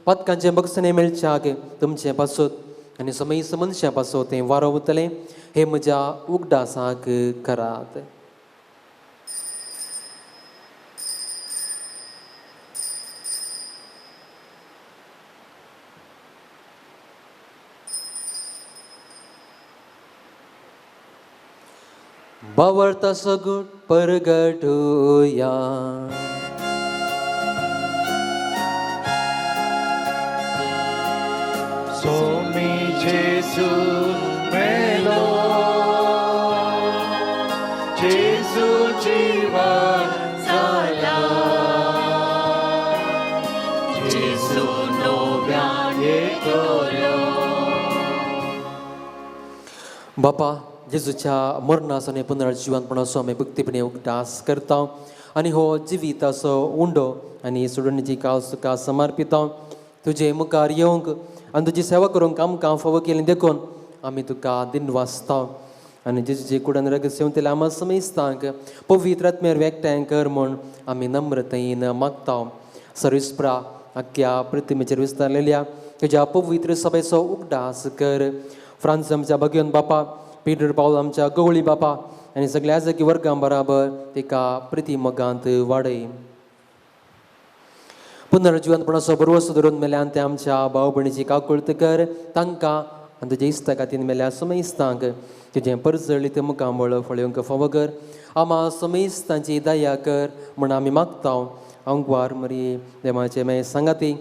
B: पातकांचे बक्षणे मेळच्याक तुमचे पासत आनी समेस्त मनशां पासत तें वारवतलें, हे म्हज्या उगडासाक करात. बावळता सगुट परगटुया.
D: सोमी जेसू मेलो, जेसू जीवन झाला, जेसू नव्यान येतलो.
B: बापा जेजूच्या मरणासाने पुनर्जीवनपणाचो आमी भक्तीपणे उगडास करता आनी हो जिविताचो उंडो आनी सोडणीची काल्स तुका समर्पिता. तुजे मुखार येवंक आनी तुजी सेवा करूंक आमकां फावो केलें देखून आमी तुका दिन वाचता आनी जेजूचे कुडान रगत सेवतले आमा समेस्तांक पवित्र आत्म्यार एकठांय कर म्हूण आमी नम्रतायेन मागता. सर्विस्प्रा आख्या पृथ्वीचेर विस्तारलेल्या तुज्या पवित्र सभेचो उगडास कर. फ्रांस आमच्या भगिवन बापा, पीटर पावल आमच्या गवळी बापा आनी सगळ्या जागी वर्गां बराबर तिका प्रिती मोगांत वाडय. पुनर्जीवनपणाचो बरोवसो धरून मेल्यान ते आमच्या भाव भयणीची काकुळट कर. तांकां आनी तुज्या इश्टा खातीर मेल्या समेस्तांक तुजें परजळीत मुखामळ फळोवंक फावो कर. आमा समेस्तांची दया कर म्हण आमी मागता. अंकवार मरी देवाचे मे सांगाती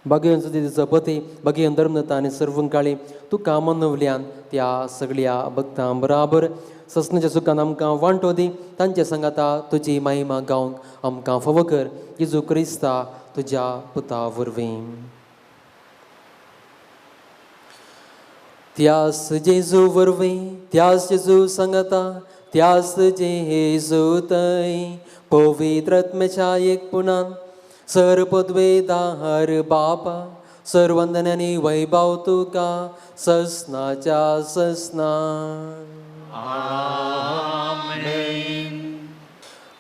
B: भगिवन सुदीचो पती भगिवन धर्मदत्ता आनी सर्वंकाळी तुका मनवल्यान त्या सगळ्या भक्तां बराबर ससण्याच्या सुखान आमकां वांटो दी. तांच्या सांगाता तुजी महिमा गावंक आमकां फावो कर. जेजू क्रिस्ता तुज्या पुता वरवीं. त्यास जेजू वरवीं, त्यास जेजू सांगाता, त्यास जेजू थंय पवित्र आत्म्याच्या एकपुणान सर्वपदवेदार बापा सर्वंदनांनी वैभव तुका ससनाच्या ससनान.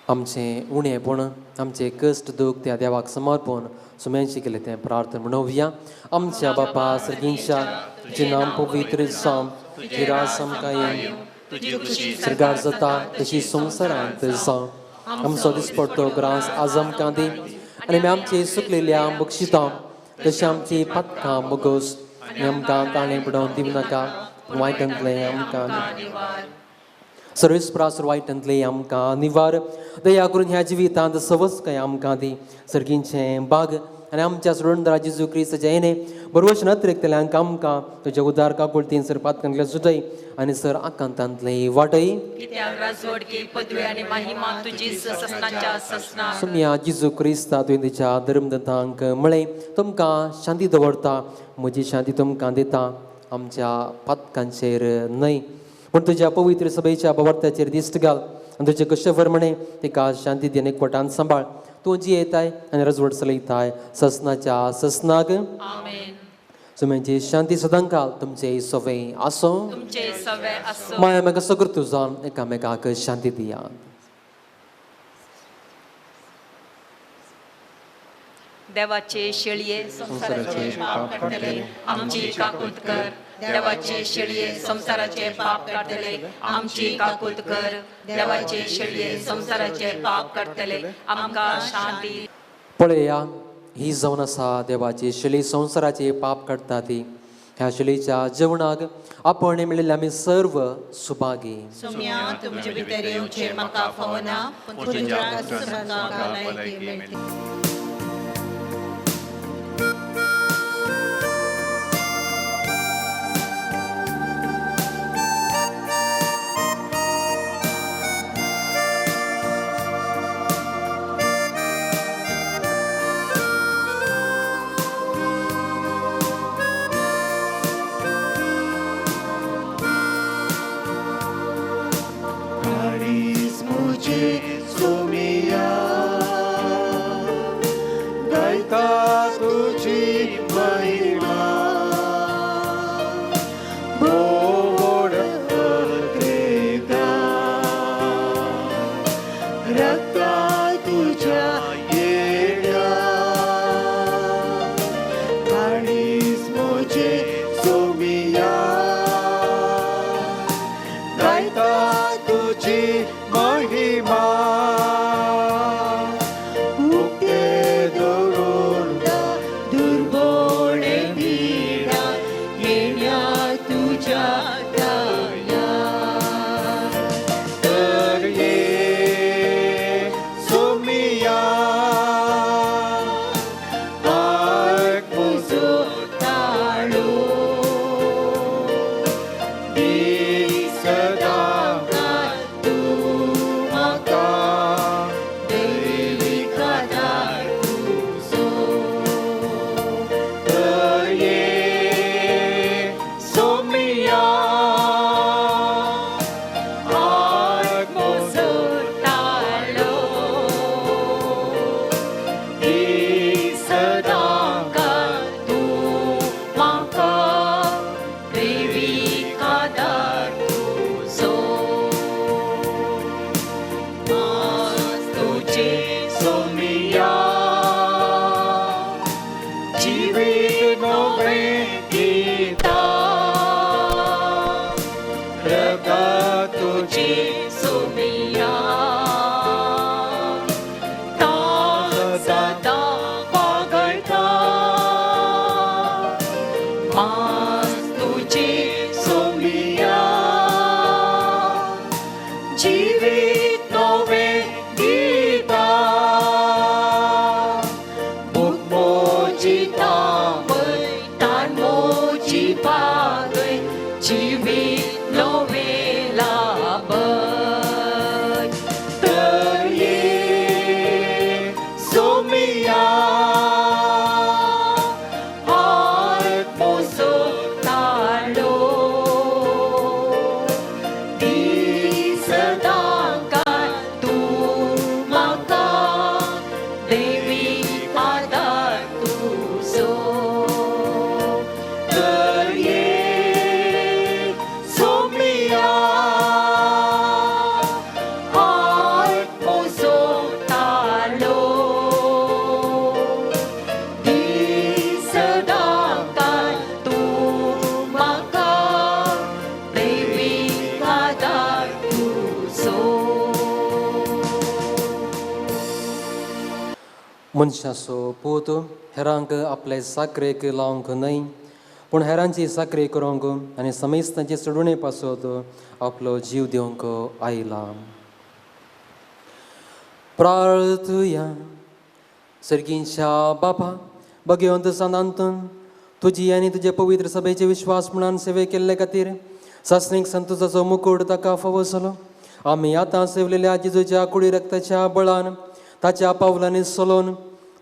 B: आमचें उणेपण आमचे कश्ट दूख त्या देवाक समर्पण सुम्यांशी केले तें प्रार्थना म्हणुया. आमच्या बापा सर्गींच्या तुजें नाम पवित्र जावं, तुजी रास आमकां येवं, सरगार जाता तशी संवसारांत जावं. आमचो दिसपडटो ग्रास आज आमकां दी आनी आमी आमची सुकलेल्या बक्षितां तशी आमची पातकां मोगोस आनी आमकां ताणें पडोवन दिवं नाका, वायटांतलें आमकां सर्विस्प्रास वायटांतलें आमकां निवार. दया करून ह्या जिवितांत सवस्काय आमकां दी. सर्गींचें बाग आनी आमच्या सोडूनदार जेजू क्रिस्ताच्या येणे बरोवचन अतिरिक्तल्यांक आमकां तुज्या उदार काकुळतीन सर पातकांतले सुटय आनी सर आकांतांतले वाटय.
A: कित्याक राजवडकी पदवी आनी महिमा तुजी ससनाच्या ससना.
B: सुम्या जेजू क्रिस्ता तुवें तिच्या धर्मदतांक म्हळें तुमकां शांती दवरता, म्हजी शांती तुमकां दिता. आमच्या पातकांचेर न्हय पूण तुज्या पवित्र सभेच्या भवार्थ्याचेर दिश्ट घाल आनी तुजे कशे प्रमाणे तिका शांती दिवन एकवटान सांबाळ. तूं जी येताय आनी राजवट चलयताय ससनाच्या ससनाक.
A: आमेन.
B: सुम्याची शांती सदांकाल तुमचे सवे आसो.
A: तुमचे सवे असो.
B: माया मेका सगळं जावन एकामेकाक शांती दिया.
A: देवाचे शेळये संसाराचे पाप काढतले आमची काकुळत कर. देवाचे शेळये संसाराचे पाप काढतले आमची काकुळत कर. देवाचे शेळये संसाराचे पाप काढतले आमकां शांती.
B: पळया ही जावन आसा देवाची शिली संसाराचे पाप काडटा ती. ह्या शिलीच्या जेवणाक आपण मेळिल्ले आमी सर्व सुभागी.
A: सुम्या तुमचे भितर येवचे म्हाका फावना पूण तुज्या सुसंगाका लायकी मेळटली.
D: Caris मुझे सोमिया गायता तुझी महिमा बोड अत्रेका रक्ता तुझ्या येड्या caris मुझे सोमिया गायता तुझी महिमा मुक्ते दरून दुर्बोळे भिडा येण्या तुझ्या दया. तर ये सोमिया आयक मुजो ताळो दी सदा
B: मनशाचो पूत हेरांक आपले साखरेक लावंक न्हय पूण हेरांची साखरे करूंक आनी समेस्तांचे सोडुणे पासत आपलो जीव दिवंक आयला. प्रार्थुया. सर्गींच्या बापा भगवंत सदांतून तुजी आनी तुजे पवित्र सभेचे विश्वास म्हणून सेवे केल्ले खातीर सासणीक संतोषाचो मुकुट ताका फावो जालो. आमी आतां सेवलेल्या जेजूच्या कुडी रक्ताच्या बळान ताच्या पावलांनी चलोवन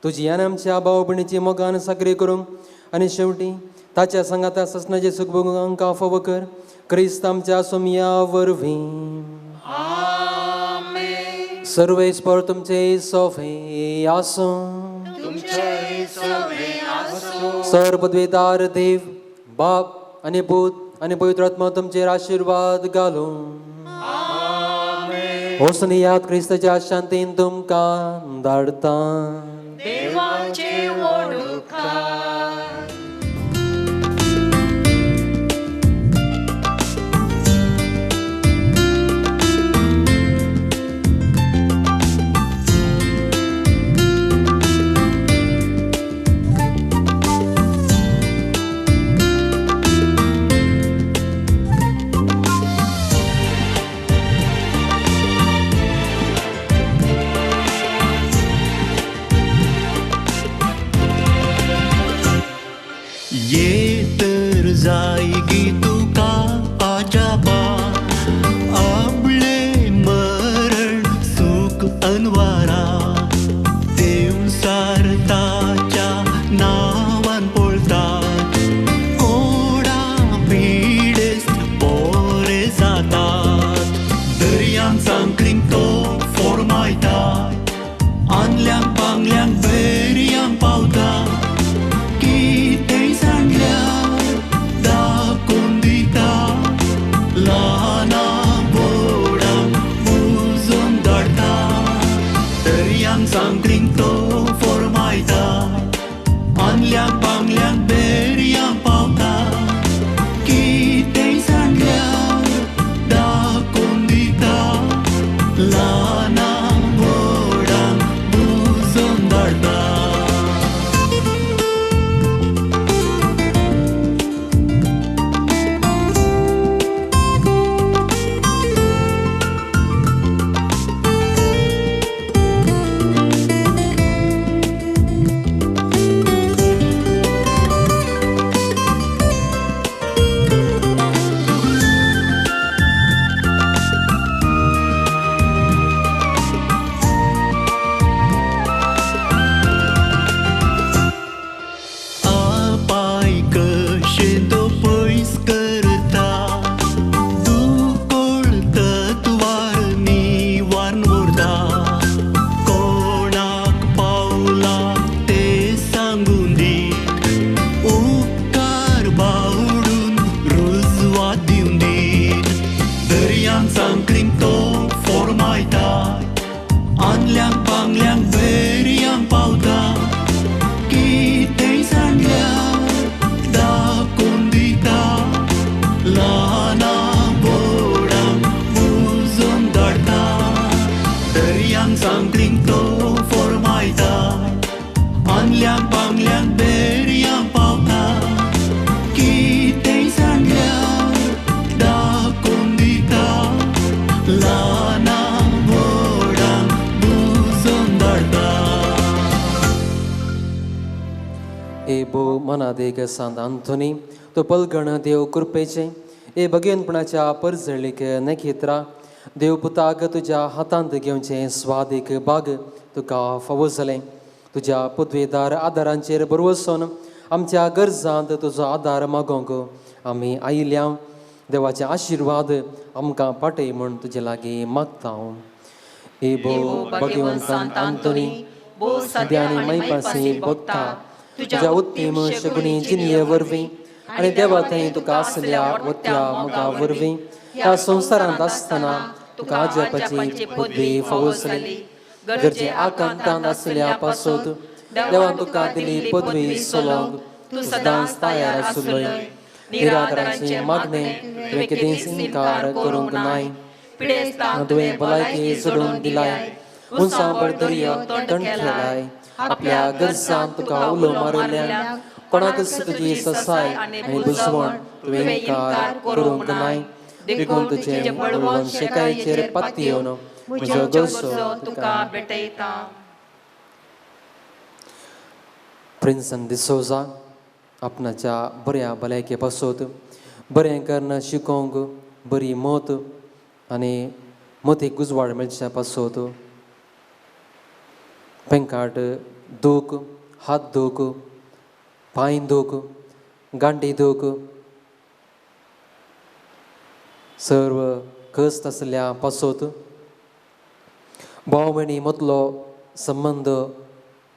B: तुजी आनी आमच्या भाव भयणीची मोगान सागरी करूंक आनी शेवटी ताच्या संगाता ससनाचे सुख भोगूंक आमकां फावो कर. क्रिस्त आमच्या सोमया वरवीं. सर्वेस्पर तुमचे सोफे आसो. सर्वद्वेदार देव बाप आनी पूत आनी पवित्र आत्मा तुमचेर आशीर्वाद घालूं. होसनियात क्रिस्ताच्या शांतीन तुमकां धाडटा.
A: देवाचे ओडुकार.
D: ये तर जायगी तुका आजाबा आपले मरण सुख अनवारा देव सारताच्या नावान पळतात कोडा पिडेस पोरे जातात दर्यांक सांकळींक तो फोर्मायतात आनल्यांक बांगल्यांक बेरयांक पावता सांकळींक तो फोर्मायता आनल्यांक बांगल्यांक बेरयांक पावता कितेंय सांगल्यार दाखोवन दिता ल्हानांक व्हडांक बुजोवन धाडटा.
B: मनादेक सांत आंतोनी तो पलगण देव कृपेचे ए भगिनपणाच्या परजळीक नखेत्रा देव पुताक तुज्या हातांत घेवचे स्वादीक बाग तुका फावो जालें. तुज्या पदवेदार आदारांचेर बरवसून आमच्या गरजांत तुजो आदार मागोंक आमी आयल्या. देवाचे आशिर्वाद आमकां पाटय म्हूण तुजे लागीं मागता. ए भगिवन सांत आंतोनी सद्यानी मैपासी भक्ता तुज्या उत्तीम शगुणी जिनिये वरवीं आनी देवा थंय तुका आसल्या वत्या मोगा वरवीं ह्या संवसारांत आसतना तुका आजपाची पदवी फावो जाली. गरजे आकांतांत आसल्या पासत देवान तुका दिली पदवी सोलोंक तूं सदांच तयार आसुल्लोय. निराधारांचे मागणें तुवें केदेंच इन्कार करूंक नाय. तुवें भलायकी सोडून दिलाय. उंचा बर्दर्य तोंड केलाय. आपल्या गरजांत तुका उलो मारिल्ल्या कोणाक तुजी ससाय आनी बुजवण तुवें इन्कार करूंक नाय. देखून तुजे बळवंत शेकायचेर पाती येवन म्हजो गरजो तुका भेटयता. प्रिन्सन डिसोजा आपणाच्या बऱ्या भलायके पासत बरें करणं शिकोवंक बरी मत आनी मतीक उजवाड मेळच्या पासत पेंकाट दूख हात दूख पांय दूख गांठी दूख सर्व कश्ट आसल्या पासत भाव भयणी मदलो संबंद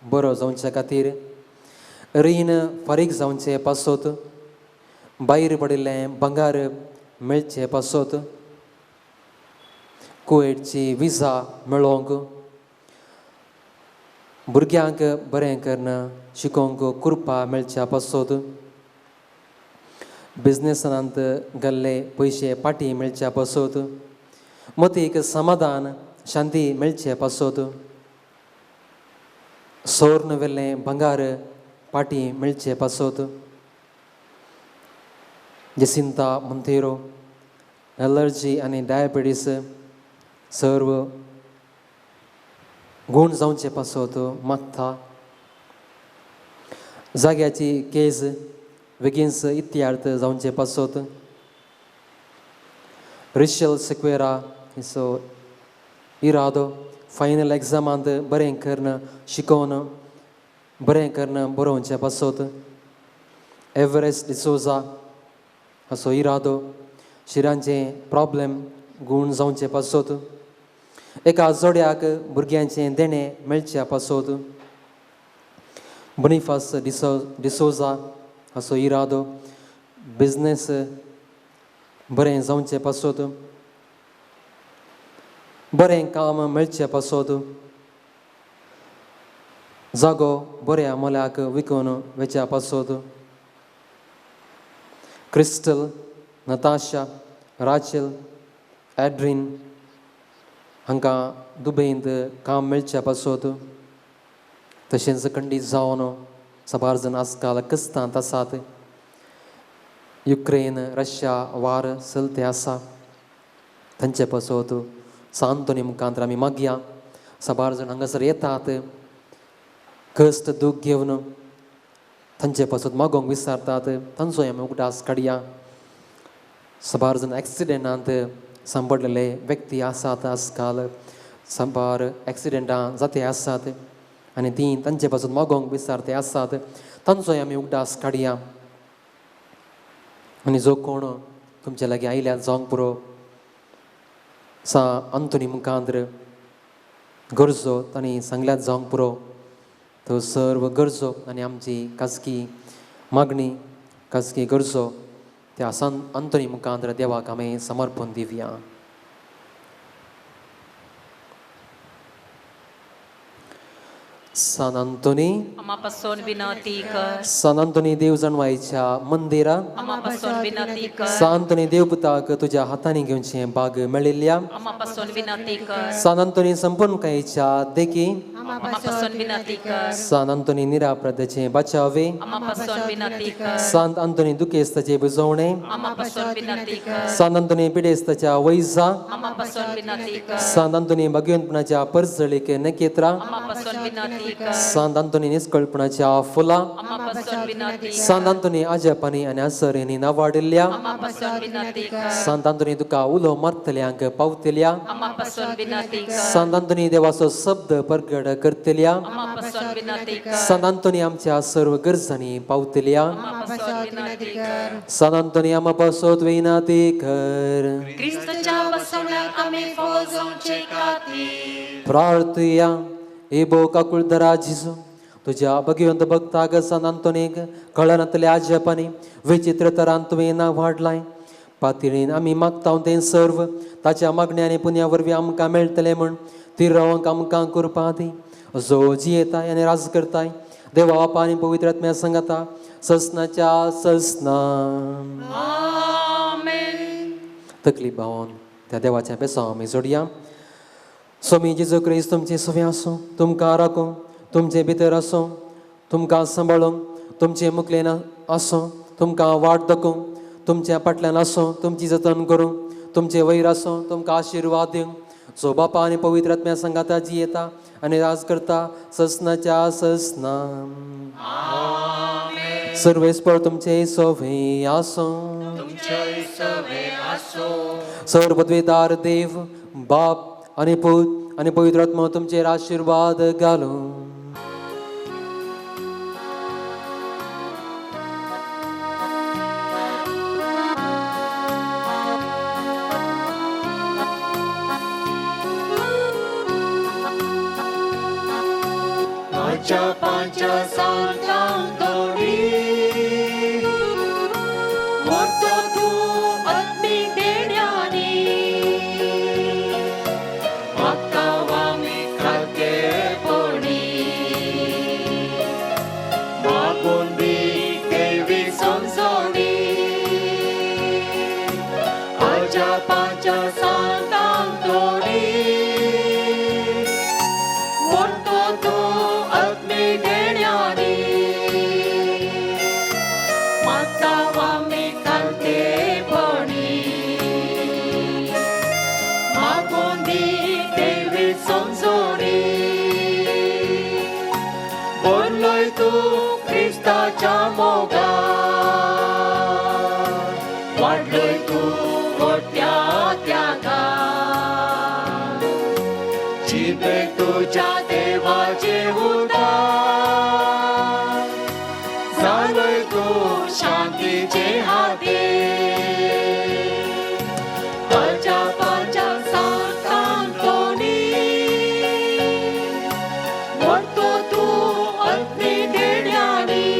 B: बरो जावचे खातीर रीण फारीक जावचे पासत भायर पडिल्लें भांगार मेळचे पासत कुवेटची विजा मेळोवंक भुरग्यांक बरें करणं शिकोवंक कुरपा मेळच्या पासत बिझनेसांत घाल्ले पयशे पाटी मेळच्या पासत मतीक समाधान शांती मेळचे पासत सोर्न वेल्लें भांगार पाटी मेळचे पासत जसिंता मोंतेरो एलर्जी आनी डायबिटीस सर्व गूण जावचे पासत मागता जाग्याची केस बेगीनच इत्यार्थ जावचे पासत रिशल सेक्वेरा हिचो इरादो फायनल एग्जामांत बरें करणं शिकोवन बरें करणं बरोवचें पासत एव्हरेस्ट डिसोजा हाचो इरादो शिरांचे प्रॉब्लेम गूण जावचे पासत एका जोड्याक भुरग्यांचें देणें मेळच्या पासत बोनिफास डिसोजा हाचो इरादो बिझनेस बरें जावचें पासत बरें काम मेळचें पासत जागो बऱ्या मोल्याक विकून वेच्या पासत क्रिस्टल नताशा राचेल एड्रीन हांकां दुबयंत काम मेळच्या पासत तशेंच खंडीत जावन साबार जाण आजकाल कस्तांत आसात युक्रेन रशिया वार चलते आसा तांचे पासत सांतोनी मुखांतर आमी मागया साबार जाण हांगासर येतात कश्ट दूख घेवन तांचे पासत मागोवंक विचारतात तांचोय आमी उगडास काडया साबार जाण एक्सिडेंटांत सांपडलेले व्यक्ती आसात आजकाल साबार एक्सिडेंटां जाते आसात आनी ती तांचे पासून मागोवंक विचारते आसात तांचोय आमी उगडास काडया आनी जो कोण तुमचे लागीं आयल्यात जावंक पुरो सा अंतोनी मुखांतर गरजो तांणी सांगल्यात जावंक पुरो तो सर्व गरजो आनी आमची खाजगी मागणी खाजगी गरजो त्या अंतोनी मुखांतर देवाक आमी समर्पण दिवया सान अंतोनी
A: आम्हा पासून विनंती कर
B: सान अंतोनी देव जाणवायच्या मंदिरां
A: आम्हा पासून विनंती कर
B: सान अंतोनी देवपुताक तुज्या हातांनी घेवचें भाग मेळिल्ल्या
A: आम्हा पासून विनंती कर
B: सान अंतोनी संपूर्णकायेच्या देखी
A: आम्हा पासून विनंती कर
B: सान अंतोनी निरापराधाचे बचावे
A: आम्हा पासून विनंती कर
B: सांत अंतोनी दुखेस्ताचे बुजवणे
A: आम्हा पासून विनंती कर
B: सांत अंतोनी पिडेस्ताच्या वैजा
A: आम्हा पासून विनंती कर
B: सांत अंतोनी भगवंतपणाच्या परजळीक नकेत्रा
A: आम्हा पासून विनंती कर
B: सांत अंतोनी निष्कळपणाच्या फुलां
A: आम्हा पासून विनंती कर
B: सांत अंतोनी आजपानी आनी आसरेनी नावाडिल्ल्या
A: आम्हा पासून विनंती कर
B: सांत अंतोनी तुका उलो मारतल्यांक पावतल्या
A: आम्हा पासून विनंती कर
B: सांत अंतोनी देवाचो शब्द परगड करतल्या
A: आम्हा पासून विनंती कर
B: सांत अंतोनी आमच्या सर्व गरजांनी पावतल्या
A: आम्हा पासून विनंती कर
B: सांत अंतोनी आम्हा पासत विनंती कर
A: क्रिस्तच्या बसवण्यात आम्ही फौजोंचे खातीर
B: प्रार्थया एबो काकुळधरा जिजू तुझ्या भगवंत भक्ताक सांत अंतोनीक कळनातल्या आजपानी विचित्र तरान तुवें नांव वाडलाय पातळीन आमी मागता तें सर्व ताच्या मागण्यांनी पुण्या वरवीं आमकां मेळटलें म्हण ती रावंक आमकां करपा दी जो जियेताय आनी राज करताय देवा बापा आनी पवित्र आत्म्या सांगाता ससनाच्या ससना तकली भावोन त्या देवाच्या बेसांव आमी जोडया स्वामी जेजू क्रिस्त तुमचे सवे आसूं तुमकां राखूं तुमचे भितर आसूं तुमकां सांबाळूंक तुमचे मुखलेन आसूं तुमकां वाट दाखोवंक तुमच्या फाटल्यान आसूं तुमची जतन करूंक तुमचे वयर आसूं तुमकां आशिर्वाद दिवंक जो बापा आणि पवित्र आत्म्या संगाता जी येता आणि राज करता ससनाच्या ससना. सर्वेस्पर तुमचे सोवे आसो. सर्व पदवीदार देव बाप आणि पूत आणि पवित्र आत्मा तुमचे आशीर्वाद घालो.
D: आजच्या पांच सांतांतोडी
A: वरतो तू आत्मी देण्यानी
D: म्हाका वामी खाते पडी मागून बी देवी संसोडी. आजच्या पांच सांतांतोडी
A: वरतो तू आत्मी देण्यानी
D: म्हाका वामी खाते पडी मागून बी देवी संसोडी. बोरलोय तू क्रिस्ताच्या मोगा वाडलोय तू मोठ्या त्यागा. जिबे तुझ्या देवाचे उदार जालोय तू शांतीचे हाते. आजच्या पांच सांतांतोडी
A: वरतो तू आत्मी देण्यानी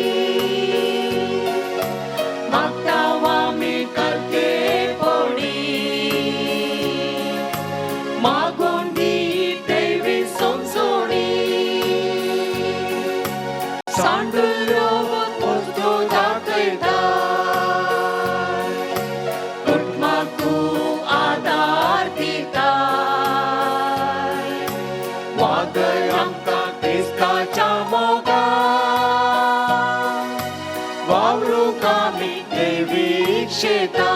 D: म्हाका वामी करते पडी मागून दी देवी संसोडी. सांडुल्यो वस्तू दाखयता कुटुंबाक तूं आदार दिता. वागय आमकां क्रिस्ताच्या मोगा वावरूंक आमी देवीक शेता.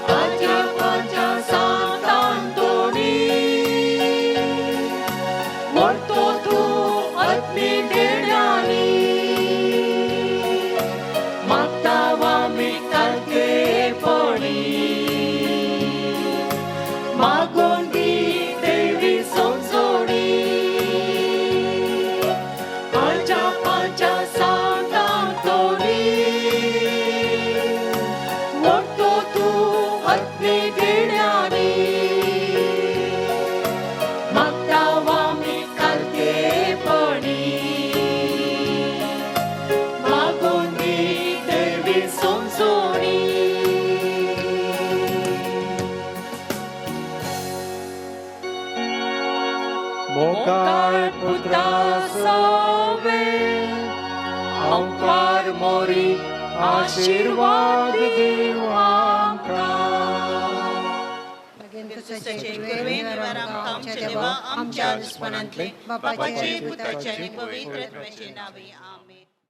D: आजच्या पांच सांतांतोडी व्हरतो तूं आत्मी देण्यानी म्हाका वामी खाते पडी मागून दी देवी संसोडी. आजच्या पांच सांतांतोडी व्हरतो तूं आत्मी देण्यानी म्हाका वामी खाते पडी मागून दी देवी संसोडी. मोकार पुत्रा सोवे ओंकार मोरी आशीर्वाद दिव आमकां.
A: आमच्या देवा आमच्या दुश्मनांतले बापाचे पुत्राचे आणि पवित्र आत्म्याचे नावे आमेन.